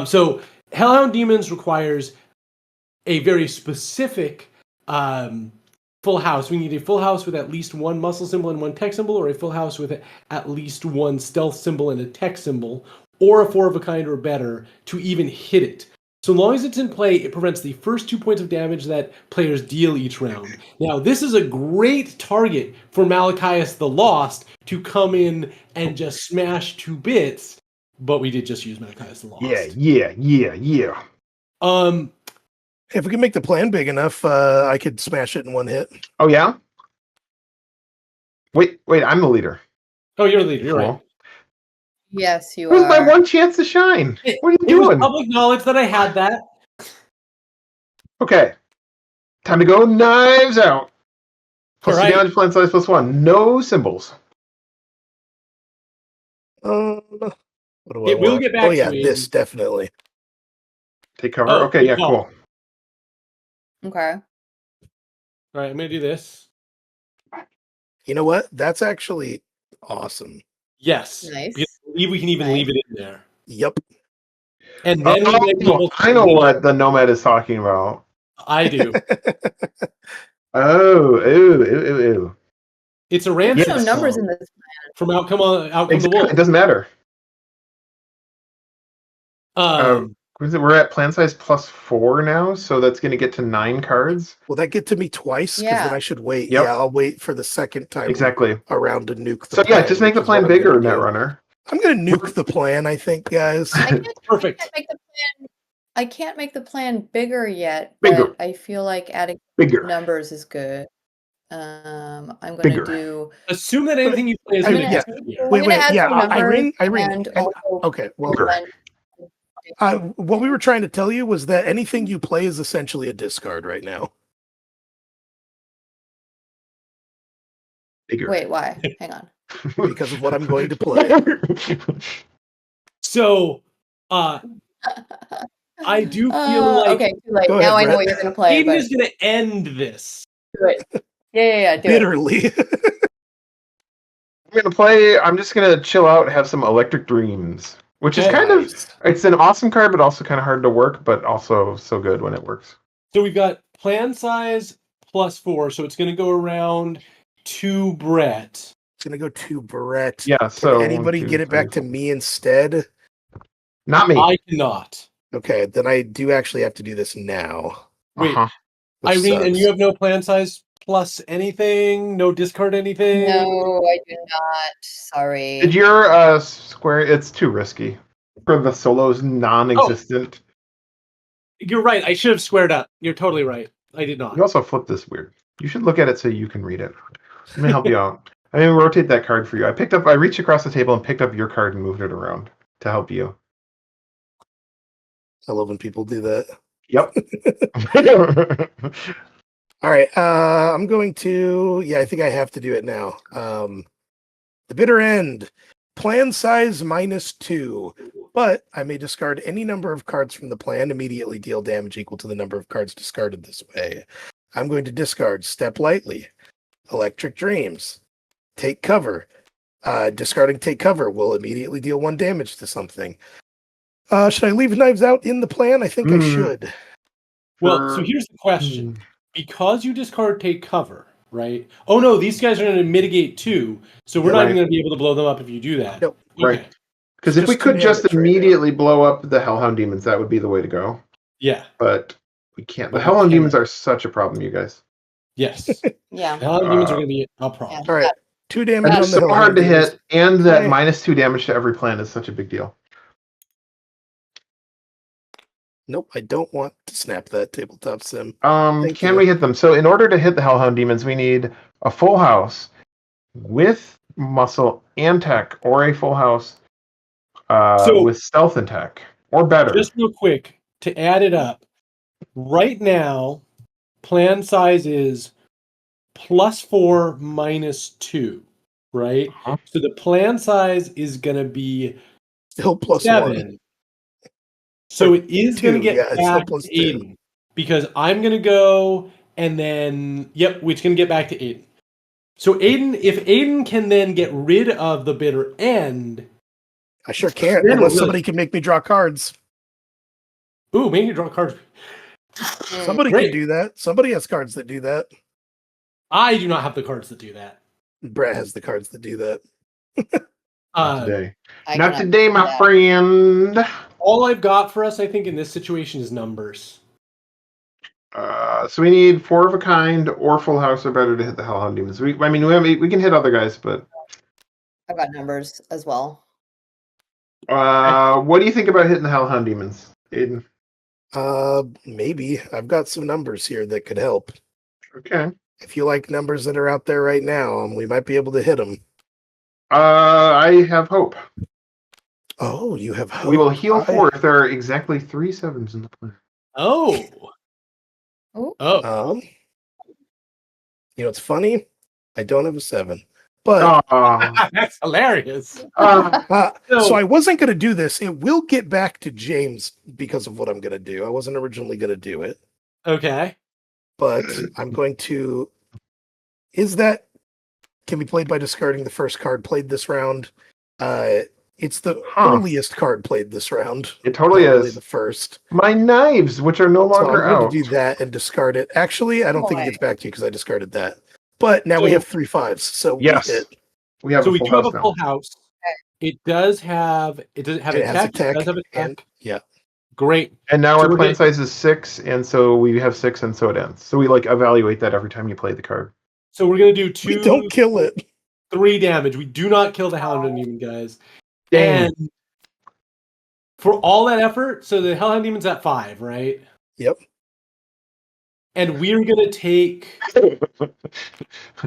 So Hellhound Demons requires a very specific full house. We need a full house with at least 1 muscle symbol and 1 tech symbol, or a full house with at least 1 stealth symbol and a tech symbol, or a 4 of a kind or better to even hit it. So long as it's in play, it prevents the first 2 points of damage that players deal each round. Now, this is a great target for Malachias the Lost to come in and just smash to bits, but we did just use Malachias the Lost. Yeah. If we can make the plan big enough, I could smash it in 1 hit. Oh, yeah? Wait, I'm the leader. Oh, you're the leader. You're right. Yes, you Where's are. my one chance to shine? What are you It was doing? public knowledge that I had that. Okay. Time to go knives out. Plus All right. damage plan size +1. No symbols. What do I It will want? get back Oh, yeah, to me. this definitely. Take cover. Oh, okay, good yeah, call. cool. Okay. All right, I'm going to do this. You know what? That's actually awesome. Yes. Nice. Because I believe we can even leave it in there. Yep. And then we might be able to I know what the Nomad is talking about. I do. Ew. It's a There's random no numbers in this. from outcome the Exactly. wolf. It doesn't matter. We're at plan size +4 now, so that's going to get to 9 cards. Will that get to me twice? Because then I should wait. Yep. Yeah, I'll wait for the second time Exactly. around to nuke the So plan. yeah, just make the plan bigger, Netrunner. I'm going to nuke the plan, I think, guys. Perfect. I can't make the plan bigger yet, Bigger. but I feel like adding Bigger. numbers is good. I'm going to Bigger. do. Assume that anything you play is I'm going gonna to add- get I'm Wait, gonna add yeah, some numbers Irene. and also Okay, well, Bigger. what we were trying to tell you was that anything you play is essentially a discard right now. Bigger. Wait, why? Hang on. Because of what I'm going to play. So, I do feel like okay, too late. Go Now ahead, I know Brett. what you're gonna play, Aiden but is going to end this. do it. Yeah, do it. Bitterly. I'm just gonna chill out and have some Electric Dreams. Which is Okay. kind of Nice. it's an awesome card, but also kind of hard to work, but also so good when it works. So we've got plan size +4, so it's going to go around to Brett. It's gonna go to Brett. Yeah, Can so anybody 1, 2, get it 3, back to 4. me instead? Not me. I cannot. Okay, then I do actually have to do this now. Wait, Uh-huh. which Irene, and sucks. you have no plan size plus anything? No discard anything? No, I do not. Sorry. Did your square? It's too risky for the solos, non-existent. You're right. I should have squared up. You're totally right. I did not. You also flipped this weird. You should look at it so you can read it. Let me help you out. I'm gonna rotate that card for you. I reached across the table and picked up your card and moved it around to help you. I love when people do that. Yep. All right, I'm going to. Yeah, I think I have to do it now. The bitter end. Plan size -2, but I may discard any number of cards from the plan, immediately deal damage equal to the number of cards discarded this way. I'm going to discard Step Lightly, Electric Dreams, Take Cover. Discarding Take Cover will immediately deal 1 damage to something. Should I leave Knives Out in the plan? I think I should. Well, so here's the question. Because you discard take cover, right? Oh no, these guys are going to mitigate too, so we're not even going to be able to blow them up if you do that. Nope. Okay. Right. Because if we Just 2 could just damage right now. immediately blow up the Hellhound Demons, that would be the way to go. Yeah. But we can't. The But we Hellhound can't. Demons are such a problem, you guys. Yes. Yeah. The Hellhound Demons are going to be a problem. All right, 2 damage They're on the so Hellhound hard to Demons. hit, and that Okay. -2 damage to every plan is such a big deal. Nope, I don't want to snap that tabletop sim. Can you. we hit them? So in order to hit the Hellhound Demons, we need a full house with muscle and tech, or a full house So- with stealth and tech, or better. Just real quick to add it up. Right now, plan size is +4 -2, right? Uh-huh. So the plan size is going to be Still +1. 7. So it is going to 2, get yeah, it's still back to +2. Aiden. Because I'm going to go and then, yep, we're going to get back to Aiden. So Aiden, if Aiden can then get rid of the bitter end, I sure can't, Then unless really- somebody can make me draw cards. ooh, maybe you draw cards. Somebody Great. can do that. Somebody has cards that do that. I do not have the cards that do that. Brett has the cards that do that. Not today. I Not cannot today, do my that. friend. All I've got for us, I think, in this situation is numbers. So we need 4 of a kind or full house or better to hit the Hellhound Demons. We can hit other guys, but I've got numbers as well. what do you think about hitting the Hellhound Demons, Aiden? Maybe. I've got some numbers here that could help. Okay. If you like numbers that are out there right now, we might be able to hit them. I have hope. Oh, you have hope. We will heal I- 4 if there are exactly 3 sevens in the plan. Oh. Ooh. Oh. You know, it's funny. I don't have a 7, but That's hilarious. so So- I wasn't going to do this. It will get back to James because of what I'm going to do. I wasn't originally going to do it, Okay. but I'm going to. Can be played by discarding the first card played this round. It's the earliest card played this round. It totally not really is. the first. My knives, which are no So I'm longer going out. to do that and discard it. Actually, I don't think it Boy. gets back to you because I discarded that. But now we So- have 3 5s. So we Yes. hit. We have So a we full do have house a now. full house. It does have And it a has a tech. It tech. does have a tech. And, yeah. Great. And now So our we're plan getting- size is 6, and so we have 6, and so it ends. So we evaluate that every time you play the card. So we're gonna do We 2, don't kill it. 3 damage. We do not kill the Hellhound Demon, guys. Dang. And for all that effort, so the Hellhound Demon's at 5, right? Yep. And we're gonna take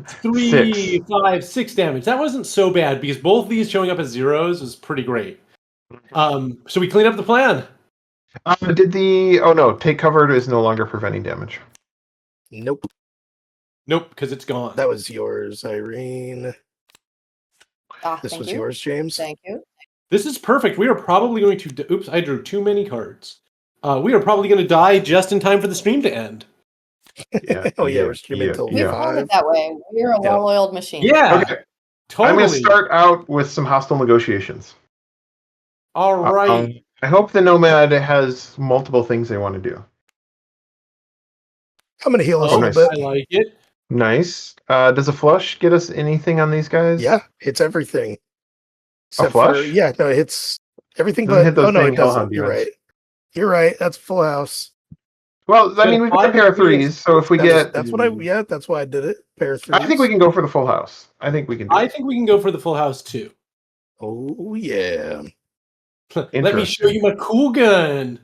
3, 6. 5, 6 damage. That wasn't so bad because both of these showing up as zeros was pretty great. So we clean up the plan. Oh no, take cover is no longer preventing damage. Nope. Nope, because it's gone. That was yours, Irene. This Thank was you. yours, James. Thank you. This is perfect. We are probably going to. Oops, I drew too many cards. we are probably going to die just in time for the stream to end. Yeah. Oh yeah, we're streaming till We found 5. it that way. We're a Yeah. well-oiled machine. Yeah, Okay. I'm totally. going to start out with some hostile negotiations. All right. I hope the Nomad has multiple things they want to do. I'm gonna heal us Oh, a nice. little I bit. like it. Nice. Does a flush get us anything on these guys? Yeah, it's everything. Except flush? For, yeah, no, it hits everything Doesn't but hit those oh no, dang it Hellhound doesn't. You're demons. right. You're right. That's full house. Well, I mean, we've got a pair of threes, so if we get... That's why I did it. Pair of threes. I think we can go for the full house. I think we can do I it. think we can go for the full house too. Oh yeah. Let me show you my cool gun.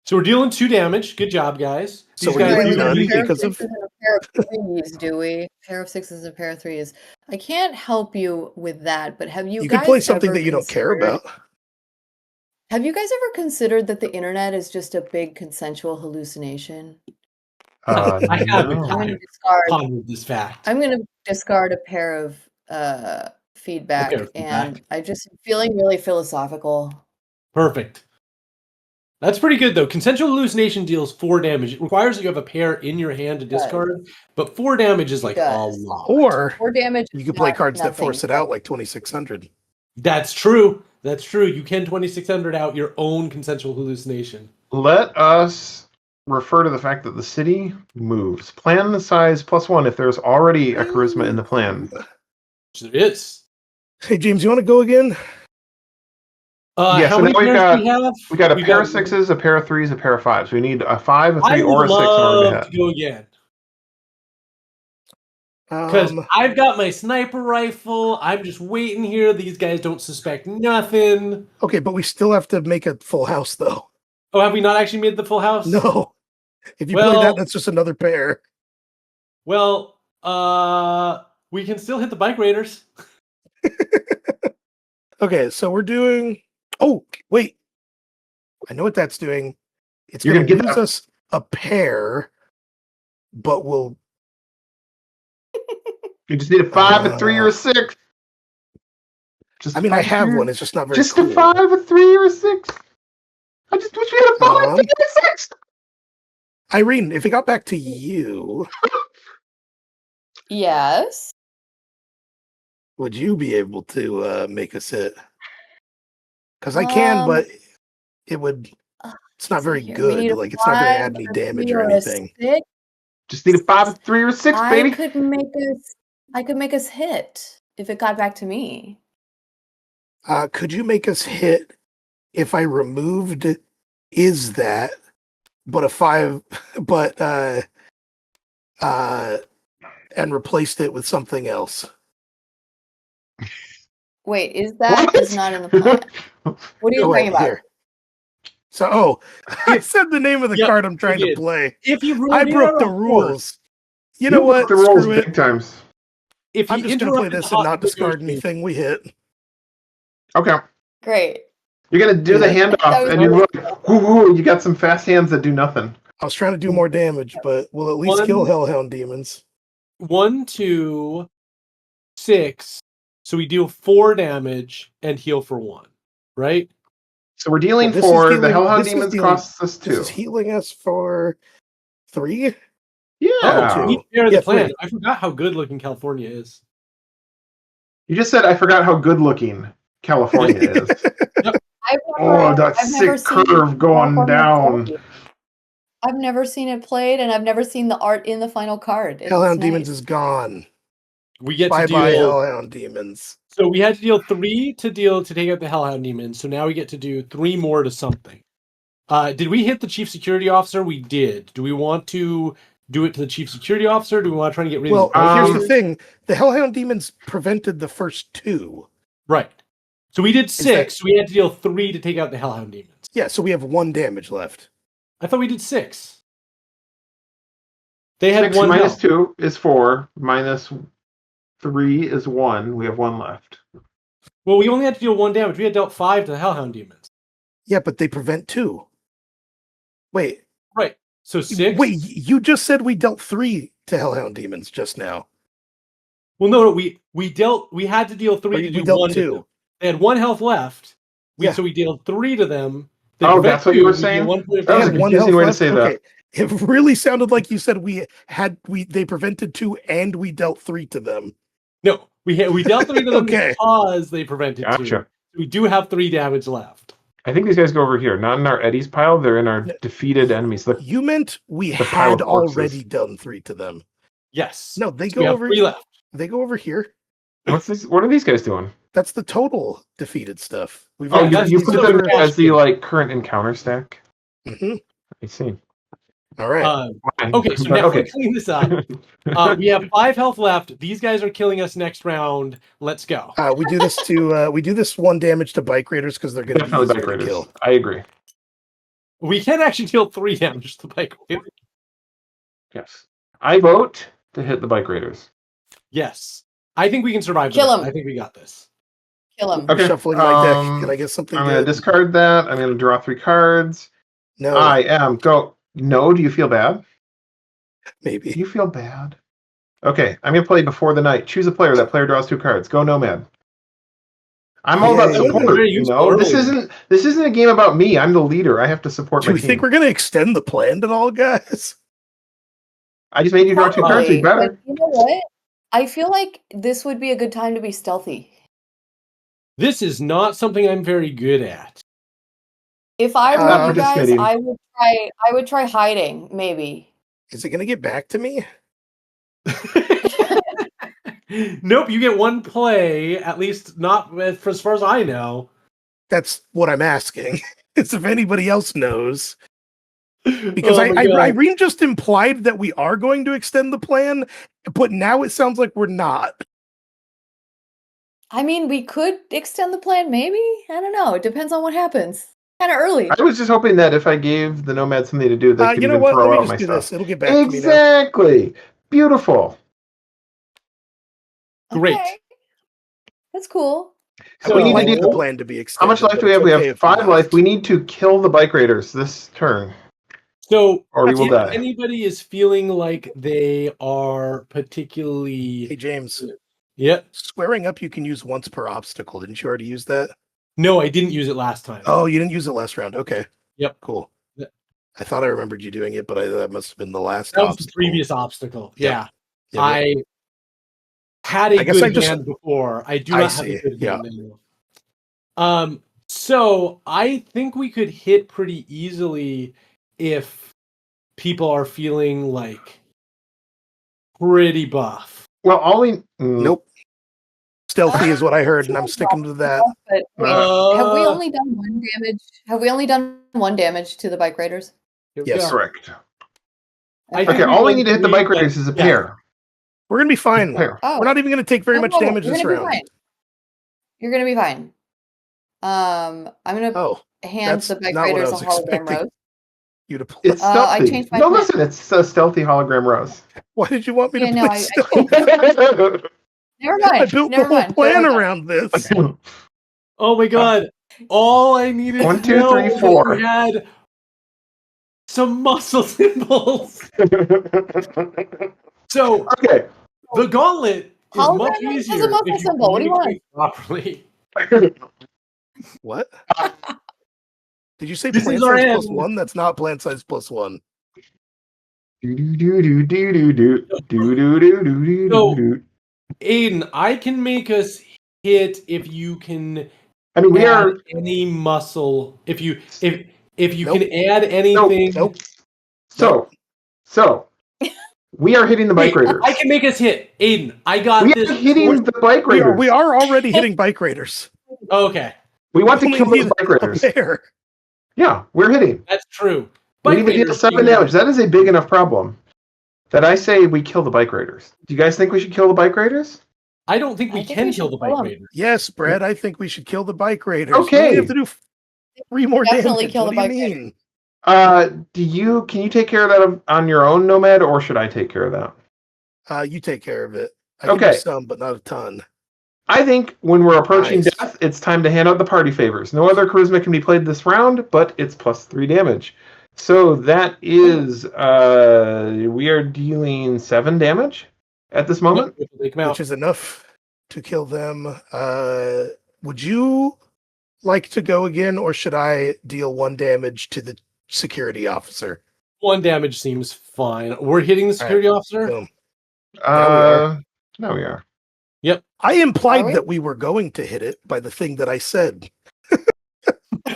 So we're dealing 2 damage. Good job, guys. So These we're guys doing do none anything. because of a pair of threes, do we? Pair of sixes and pair of threes. I can't help you with that, but have you you guys can play something ever that you don't care considered- about. Have you guys ever considered that the internet is just a big consensual hallucination? I haven't. No. I'm going to I've discard. pondered this fact. I'm going to discard a pair of feedback, A pair of feedback. and I just feeling really philosophical. Perfect. That's pretty good, though. Consensual hallucination deals 4 damage. It requires that you have a pair in your hand to discard, but 4 damage is like a does. lot. Or 4 damage. you is can play not cards that nothing, force it but- out like 2600. That's true. That's true. You can 2600 out your own consensual hallucination. Let us refer to the fact that the city moves. Plan the size +1 if there's already a charisma in the plan. Which there is. Hey James, you want to go again? Yeah, How so many now we've pairs got- do we have? We got a We've pair of sixes, a pair of threes, a pair of fives. We need a 5, a 3, I or would a 6 in order to love hit. to go again. Because I've got my sniper rifle. I'm just waiting here. These guys don't suspect nothing. Okay, but we still have to make a full house though. Oh, have we not actually made the full house? No. If you play Well- that, that's just another pair. Well, we can still hit the bike raiders. Okay, so we're doing. Oh, wait. I know what that's doing. It's You're going to gonna get lose that- us a pair, but we'll. You just need a 5, a 3, or a 6. Just I a mean, I 5, have 3, one. It's just not very Just cool. a 5, a 3, or a 6. I just wish we had a 5, a 3, and a 6. Irene, if it got back to you, Yes. would you be able to make us hit? Because I can, but it would. It's not very We good. need a Like, it's not going to add 5, any a damage 3, or a anything. 6. Just need a 5, a 3, or a 6, baby. I could make us hit if it got back to me. Could you make us hit if I removed is that, but a 5, but and replaced it with something else? Wait, is not in the plan. What are you Oh, wait, talking about? here. So, I said the name of the Yep, card I'm trying you to did. play. If you I broke the rules. You know what? The rules Screw it. big times. If I'm you just going to play interrupted this the and not hostage discard negotiation- anything we hit. Okay. Great. You're going to do the Yeah. That handoff, was and you're really like, woo, you got some fast hands that do nothing. I was trying to do more damage, but we'll at least kill One- Hellhound demons. 1, 2, 6. So we deal 4 damage and heal for 1, right? So we're dealing Well, this is 4. dealing- The Hellhound this is Demons dealing- costs us 2. This is healing us for 3. Yeah. Oh, we share the Yeah, plan. 3. I forgot how good looking California is. You just said I forgot how good looking California is. Oh, that I've never sick seen curve going California down. played. I've never seen it played, and I've never seen the art in the final card. It's Hellhound demons nice. is gone. We get Bye to bye, deal. Hellhound demons. So we had to deal 3 to take out the Hellhound demons. So now we get to do 3 more to something. Did we hit the chief security officer? We did. Do we want to do it to the chief security officer? Do we want to try and get rid Well, of these here's bike the thing: the Hellhound demons prevented the first 2. Right. So we did 6. that- So we had to deal 3 to take out the Hellhound demons. Yeah, so we have 1 damage left. I thought we did 6. They had 6 1 minus health. 2 is 4. Minus 3 is 1. We have 1 left. Well, we only had to deal 1 damage. We had dealt 5 to the Hellhound demons. Yeah, but they prevent 2. Wait, Right. So 6. wait, you just said we dealt 3 to Hellhound demons just now. Well, no, we had to deal 3 Or to we do dealt 1 to 2. them. They had 1 health left. Yeah. So we dealt 3 to them They Oh, prevent that's what you were get saying? 1 point of That They was a had damage. one confusing health way to left. say that. Okay, it really sounded like you said they prevented 2 and we dealt 3 to them. No, we dealt 3 to them Okay. because they prevented 2. Gotcha. We do have 3 damage left. I think these guys go over here, not in our Eddie's pile. They're in our defeated enemies. Look, You meant we The pile had of corpses. already done 3 to them. Yes. No, they So we go have over. 3 left. They go over here. what's this? What are these guys doing? That's the total defeated stuff. We've Oh, that's you the put silver them cash as the bin. like current encounter stack. Mhm. I see. All right. Fine. Okay, so But now okay. we clean this up. We have 5 health left. These guys are killing us next round. Let's go. We do this to we do this 1 damage to bike raiders because they're going to be Definitely easier bike to raiders. kill. I agree. We can actually deal 3 damage to bike raiders. Yes. I vote to hit the bike raiders. Yes. I think we can survive Kill the round. 'em. I think we got this. Kill him. Okay. Shuffling my deck. Can I get something I'm going to good? discard that. I'm going to draw 3 cards. No, I am go. No, do you feel bad? Do maybe. you feel bad? Okay, I'm going to play before the night. Choose a player. That player draws 2 cards. Go Nomad. I'm all about Yay. That was support. very You useful know, this earlier. isn't a game about me. I'm the leader. I have to support Do my we team. think we're going to extend the plan at all, guys? I just made you draw 2 cards. We Probably, but better. you know what? I feel like this would be a good time to be stealthy. This is not something I'm very good at. If I Not were you guys, participating. I would try hiding, maybe. Is it going to get back to me? Nope, you get 1 play, at least not as far as I know. That's what I'm asking. It's if anybody else knows. Because Oh my God. Irene just implied that we are going to extend the plan, but now it sounds like we're not. I mean, we could extend the plan, maybe? I don't know. It depends on what happens. Kind of early. I was just hoping that if I gave the Nomad something to do, they could You know even what? throw Let me out just my do stuff. this. It'll get back to me now. Exactly. Beautiful. Great. Okay. That's cool. I So- would We need like to the do- plan to be How extended. much life but do we have? it's We okay have if we 5 don't. life. We need to kill the bike raiders this turn, So, or we will if die. anybody is feeling like they are particularly... Hey, James, Yeah. squaring up you can use once per obstacle. Didn't you already use that? No, I didn't use it last time. Oh, you didn't use it last round. Okay. Yep. Cool. Yeah. I thought I remembered you doing it, but that must have been the last That was the obstacle. previous obstacle. Yep. Yeah. Yep. I had a I guess good I just- hand before. I do I not have see. a good Yeah. hand now. So I think we could hit pretty easily if people are feeling like pretty buff. Well, all we Nope. Stealthy is what I heard, and I'm sticking to that. But wait, have we only done 1 damage? Have we only done 1 damage to the bike raiders? Here we Yes. go. correct. I think Okay, we've all we done need to hit the 3, bike raiders is a yeah. pair. We're gonna be fine. Pair. Oh, We're not even gonna take very much damage you're this gonna be round. fine. You're gonna be fine. I'm gonna Oh, hand that's the bike not what I raiders a was hologram expecting. rose. you to play. It's I stealthy. changed my No, plan. listen, it's a stealthy hologram rose. Why did you want me Yeah, to no, play I stealth? changed. Never mind. I built the never whole mind. plan Don't worry about it. around this. Oh my god. All I needed 1, to 2, know 3, was that 4. we had some muscle symbols. So Okay. the gauntlet is Hologram much has a easier muscle if you symbol. What do you want? communicate properly. What? Did you say This plan is our size plus end. 1? That's not plan size plus 1. Aiden, I can make us hit if you can I mean, we add are. any muscle. If you Nope. can add anything, Nope. So we are hitting the bike Wait, raiders. I can make us hit. Aiden, I got We this. are hitting the bike We raiders. are already hitting bike raiders. Okay, We want to Only kill those need bike a raiders. pair. Yeah, we're hitting. that's true. We need to deal raiders 7 being- damage. That is a big enough problem that I say we kill the bike raiders. Do you guys think we should kill the bike raiders? I don't think we I think can we kill should the kill bike 'em. raiders. Yes, Brad, I think we should kill the bike raiders. Okay. We have to do 3 more Definitely damage. kill What the do you bike raiders. mean? Can you take care of that on your own, Nomad, or should I take care of that? You take care of it. I can Okay. do some, but not a ton. I think when we're approaching Nice. death, it's time to hand out the party favors. No other charisma can be played this round, but it's +3 damage. So that is we are dealing 7 damage at this moment. Yep, they come out. Which is enough to kill them. Would you like to go again, or should I deal 1 damage to the security officer? 1 damage seems fine. We're hitting the security officer? Boom. Now we are. Now we are. Yep. I Are implied we? that we were going to hit it by the thing that I said.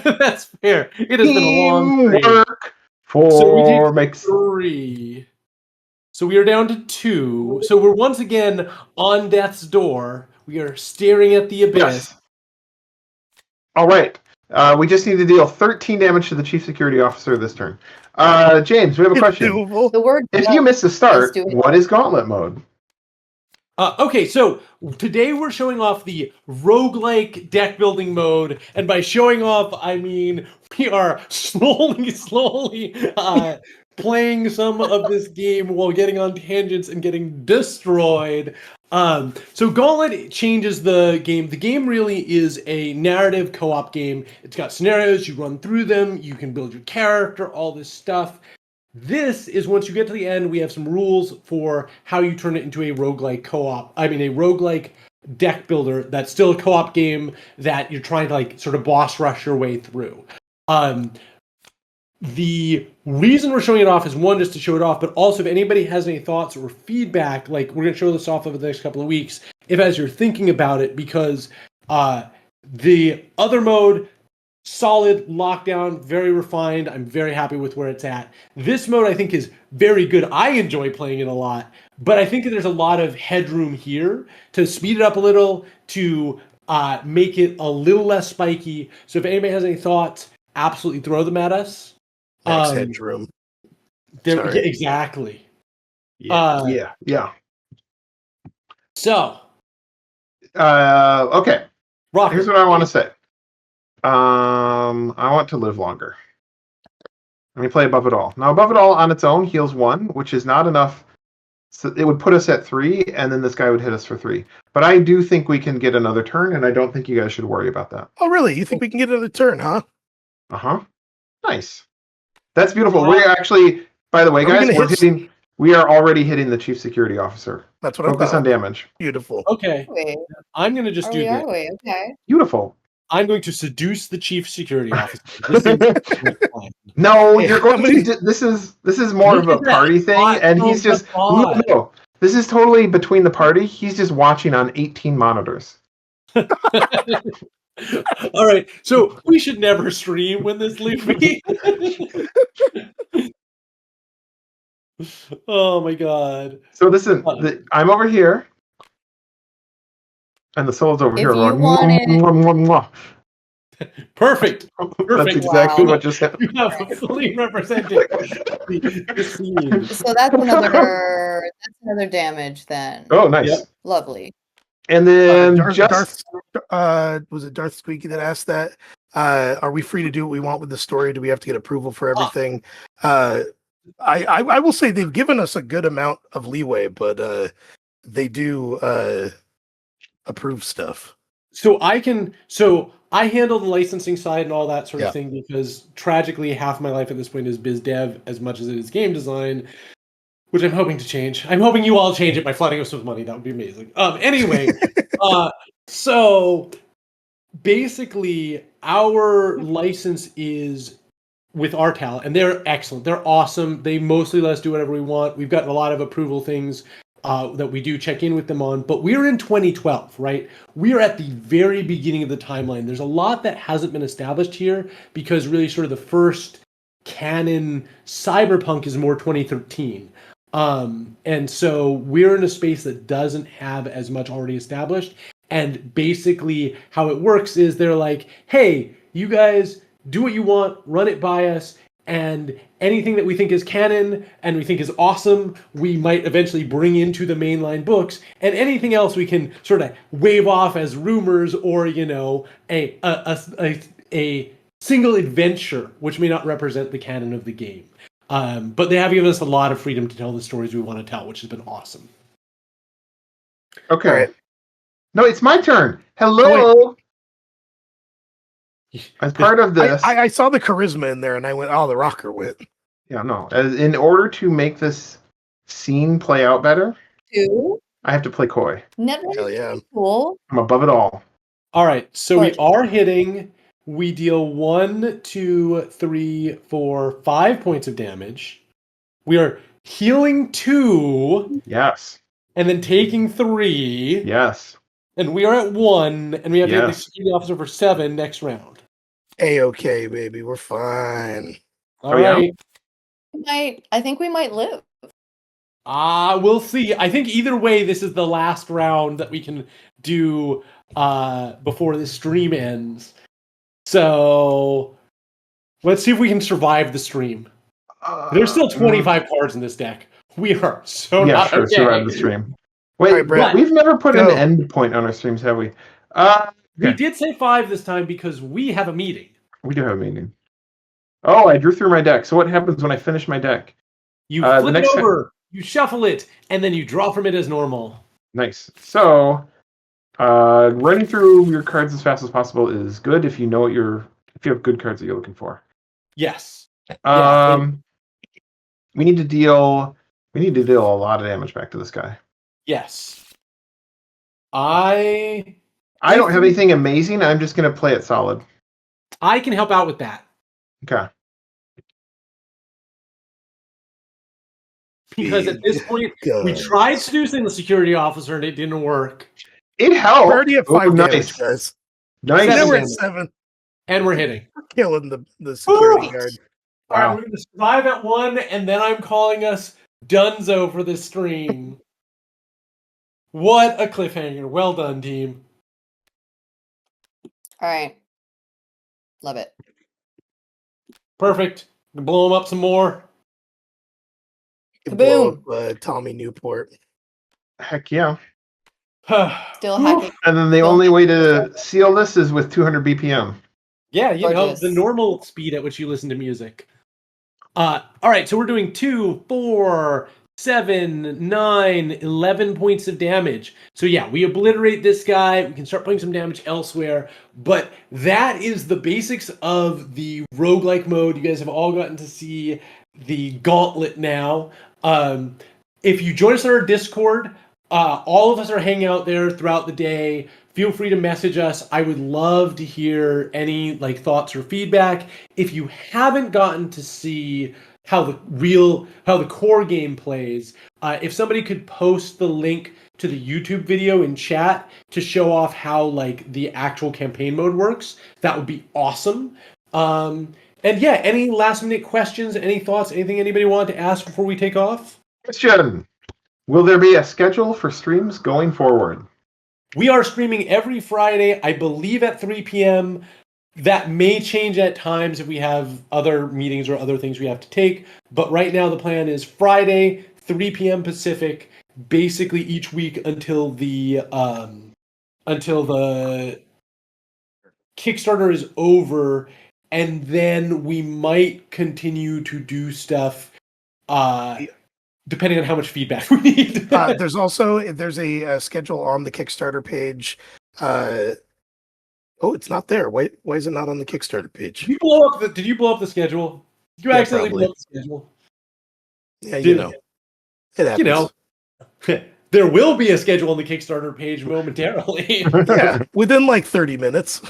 That's fair. It has been a long stream. Teamwork So we for did makes 3. So we are down to 2. So we're once again on death's door. We are staring at the abyss. yes. All right. We just need to deal 13 damage to the chief security officer this turn. James, we have a It's question. doable. The word If go you miss the start, do it. what is gauntlet mode? Okay, so today we're showing off the roguelike deck building mode, and by showing off, I mean we are slowly playing some of this game while getting on tangents and getting destroyed. So Gauntlet changes the game. The game really is a narrative co-op game. It's got scenarios, you run through them, you can build your character, all this stuff. This is once you get to the end, we have some rules for how you turn it into a roguelike co-op. I mean, a roguelike deck builder that's still a co-op game that you're trying to like sort of boss rush your way through. The reason we're showing it off is one, just to show it off, but also if anybody has any thoughts or feedback, like we're going to show this off over the next couple of weeks, if as you're thinking about it, because the other mode, solid lockdown, very refined. I'm very happy with where it's at. This mode I think is very good. I enjoy playing it a lot, but I think that there's a lot of headroom here to speed it up a little, to make it a little less spiky. So if anybody has any thoughts, absolutely throw them at us. Next headroom. Yeah, Sorry. exactly. Yeah. So, Okay. Rocket. Here's what I want to say. I want to live longer. Let me play Above It All. Now, Above It All on its own heals 1, which is not enough. So it would put us at 3, and then this guy would hit us for 3. But I do think we can get another turn, and I don't think you guys should worry about that. Oh, really? You think we can get another turn, huh? Uh-huh. Nice. That's beautiful. Wow. We're actually, by the way, Are we guys, gonna we are already hitting the chief security officer. That's what I Focus on thought. damage. Beautiful. Okay, Wait, I'm going to just are do we? this. Are we? Okay. Beautiful. I'm going to seduce the chief security officer. This is my plan. No, Hey, you're how going many- to. This is more Look of a at that party thing, hot and he's little just facade. no. This is totally between the party. He's just watching on 18 monitors. All right, so we should never stream when this Luffy. Oh my god! So listen, I'm over here, and the soul's over If here. you Going, wanted- "Mwah, mwah, mwah." Perfect. That's Perfect. exactly Wow. what just happened. You have fully represented the scene. So that's another damage then. Oh, nice. Yep. Lovely. And then Darth, was it Darth Squeaky that asked that? Are we free to do what we want with the story? Do we have to get approval for everything? I will say they've given us a good amount of leeway, but they do approve stuff. So I handle the licensing side and all that sort Yeah. of thing because tragically half my life at this point is biz dev as much as it is game design, which I'm hoping to change. I'm hoping you all change it by flooding us with money. That would be amazing. Anyway, so basically our license is with Artal, and they're excellent. They're awesome. They mostly let us do whatever we want. We've gotten a lot of approval things that we do check in with them on, but we're in 2012, right? We are at the very beginning of the timeline. There's a lot that hasn't been established here because really sort of the first canon Cyberpunk is more 2013. And so we're in a space that doesn't have as much already established. And basically how it works is they're like, hey, you guys do what you want, run it by us, and anything that we think is canon and we think is awesome, we might eventually bring into the mainline books, and anything else we can sort of wave off as rumors or, you know, a single adventure, which may not represent the canon of the game. But they have given us a lot of freedom to tell the stories we want to tell, which has been awesome. Okay. All right. No, it's my turn. Hello. As part of this, I saw the charisma in there, and I went, "Oh, the rocker wit." yeah, no. In order to make this scene play out better, Two. I have to play coy. Net Hell yeah. cool. I'm above it all. All right, so we But- are hitting we deal 1, 2, 3, 4, 5 points of damage. We are healing 2 Yes. and then taking 3. Yes. And we are at 1, and we have to get the Yes. security officer for 7 next round. A-okay, baby. We're fine. All Oh, yeah? right. I think we might live. We'll see. I think either way, this is the last round that we can do before the stream ends. So let's see if we can survive the stream. There's still 25 cards in this deck. We are so Yeah, not sure. okay. Survive the stream. Wait, All right, Brett, we've never put go. an end point on our streams, have we? We Okay. did say 5 this time because we have a meeting. We do have a meeting. Oh, I drew through my deck. So what happens when I finish my deck? You The flip it next time- over, you shuffle it, and then you draw from it as normal. Nice. So, running through your cards as fast as possible is good if you know if you have good cards that you're looking for. Yes. We need to deal a lot of damage back to this guy. Yes. I don't have anything amazing. I'm just going to play it solid. I can help out with that. Okay. Because at this point, we tried seducing the security officer and it didn't work. It helped. We're already at 5 damage, guys. Nice. Now we're damage. at 7. And we're hitting. We're killing the security guard. All right, Wow. we're going to survive at 1, and then I'm calling us Dunzo for this stream. What a cliffhanger. Well done, team. All right. Love it. Perfect. Blow them up some more. You can blow Kaboom. up, Tommy Newport. Heck yeah. Still hacking. And then the only way to seal this is with 200 BPM. Yeah, you know, Gorgeous. the normal speed at which you listen to music. All right, so we're doing 2, 4, 7, 9, 11 points of damage. So yeah, we obliterate this guy. We can start putting some damage elsewhere. But that is the basics of the roguelike mode. You guys have all gotten to see the gauntlet now. If you join us on our Discord, all of us are hanging out there throughout the day. Feel free to message us. I would love to hear any thoughts or feedback. If you haven't gotten to see how the core game plays, if somebody could post the link to the YouTube video in chat to show off how the actual campaign mode works, that would be awesome. And yeah, any last minute questions, any thoughts, anything anybody wanted to ask before we take off? Question. Will there be a schedule for streams going forward? We are streaming every Friday, I believe at 3 p.m. That may change at times if we have other meetings or other things we have to take. But right now the plan is Friday, 3 p.m. Pacific, basically each week until the Kickstarter is over. And then we might continue to do stuff depending on how much feedback we need. There's a schedule on the Kickstarter page. It's not there. Why is it not on the Kickstarter page? Did you blow up the schedule? Did you Yeah, accidentally probably. blow up the schedule? Yeah, it happens. There will be a schedule on the Kickstarter page momentarily. Yeah, within 30 minutes.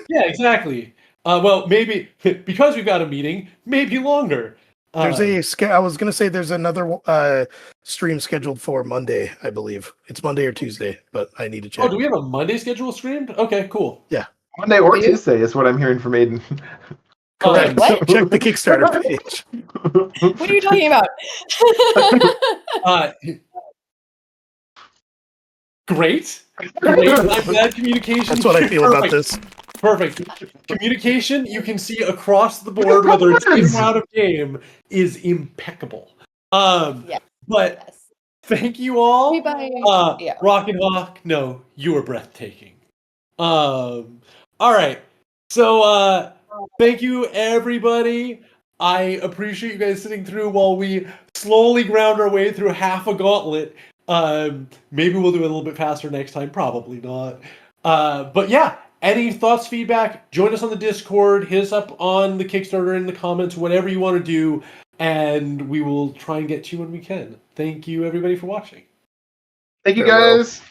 Yeah, exactly. Well, maybe because we've got a meeting, maybe longer. I was gonna say there's another stream scheduled for Monday, I believe. It's Monday or Tuesday, but I need to check. Oh, do we have a Monday schedule streamed? Okay, cool. Yeah. Monday or Do you? Tuesday is what I'm hearing from Aiden. Correct. What? Check the Kickstarter page. What are you talking about? Great. I'm glad communication. That's what I feel about this. Perfect. Communication, you can see across the board, whether it's in or out of game, is impeccable. Yeah. But Yes. thank you all. Yeah. Rock and Hawk, no, you were breathtaking. All right. So thank you everybody. I appreciate you guys sitting through while we slowly ground our way through half a gauntlet. Maybe we'll do it a little bit faster next time, probably not. But yeah, any thoughts, feedback, join us on the Discord, hit us up on the Kickstarter in the comments, whatever you want to do, and we will try and get to you when we can. Thank you everybody for watching. Thank you, Farewell. guys.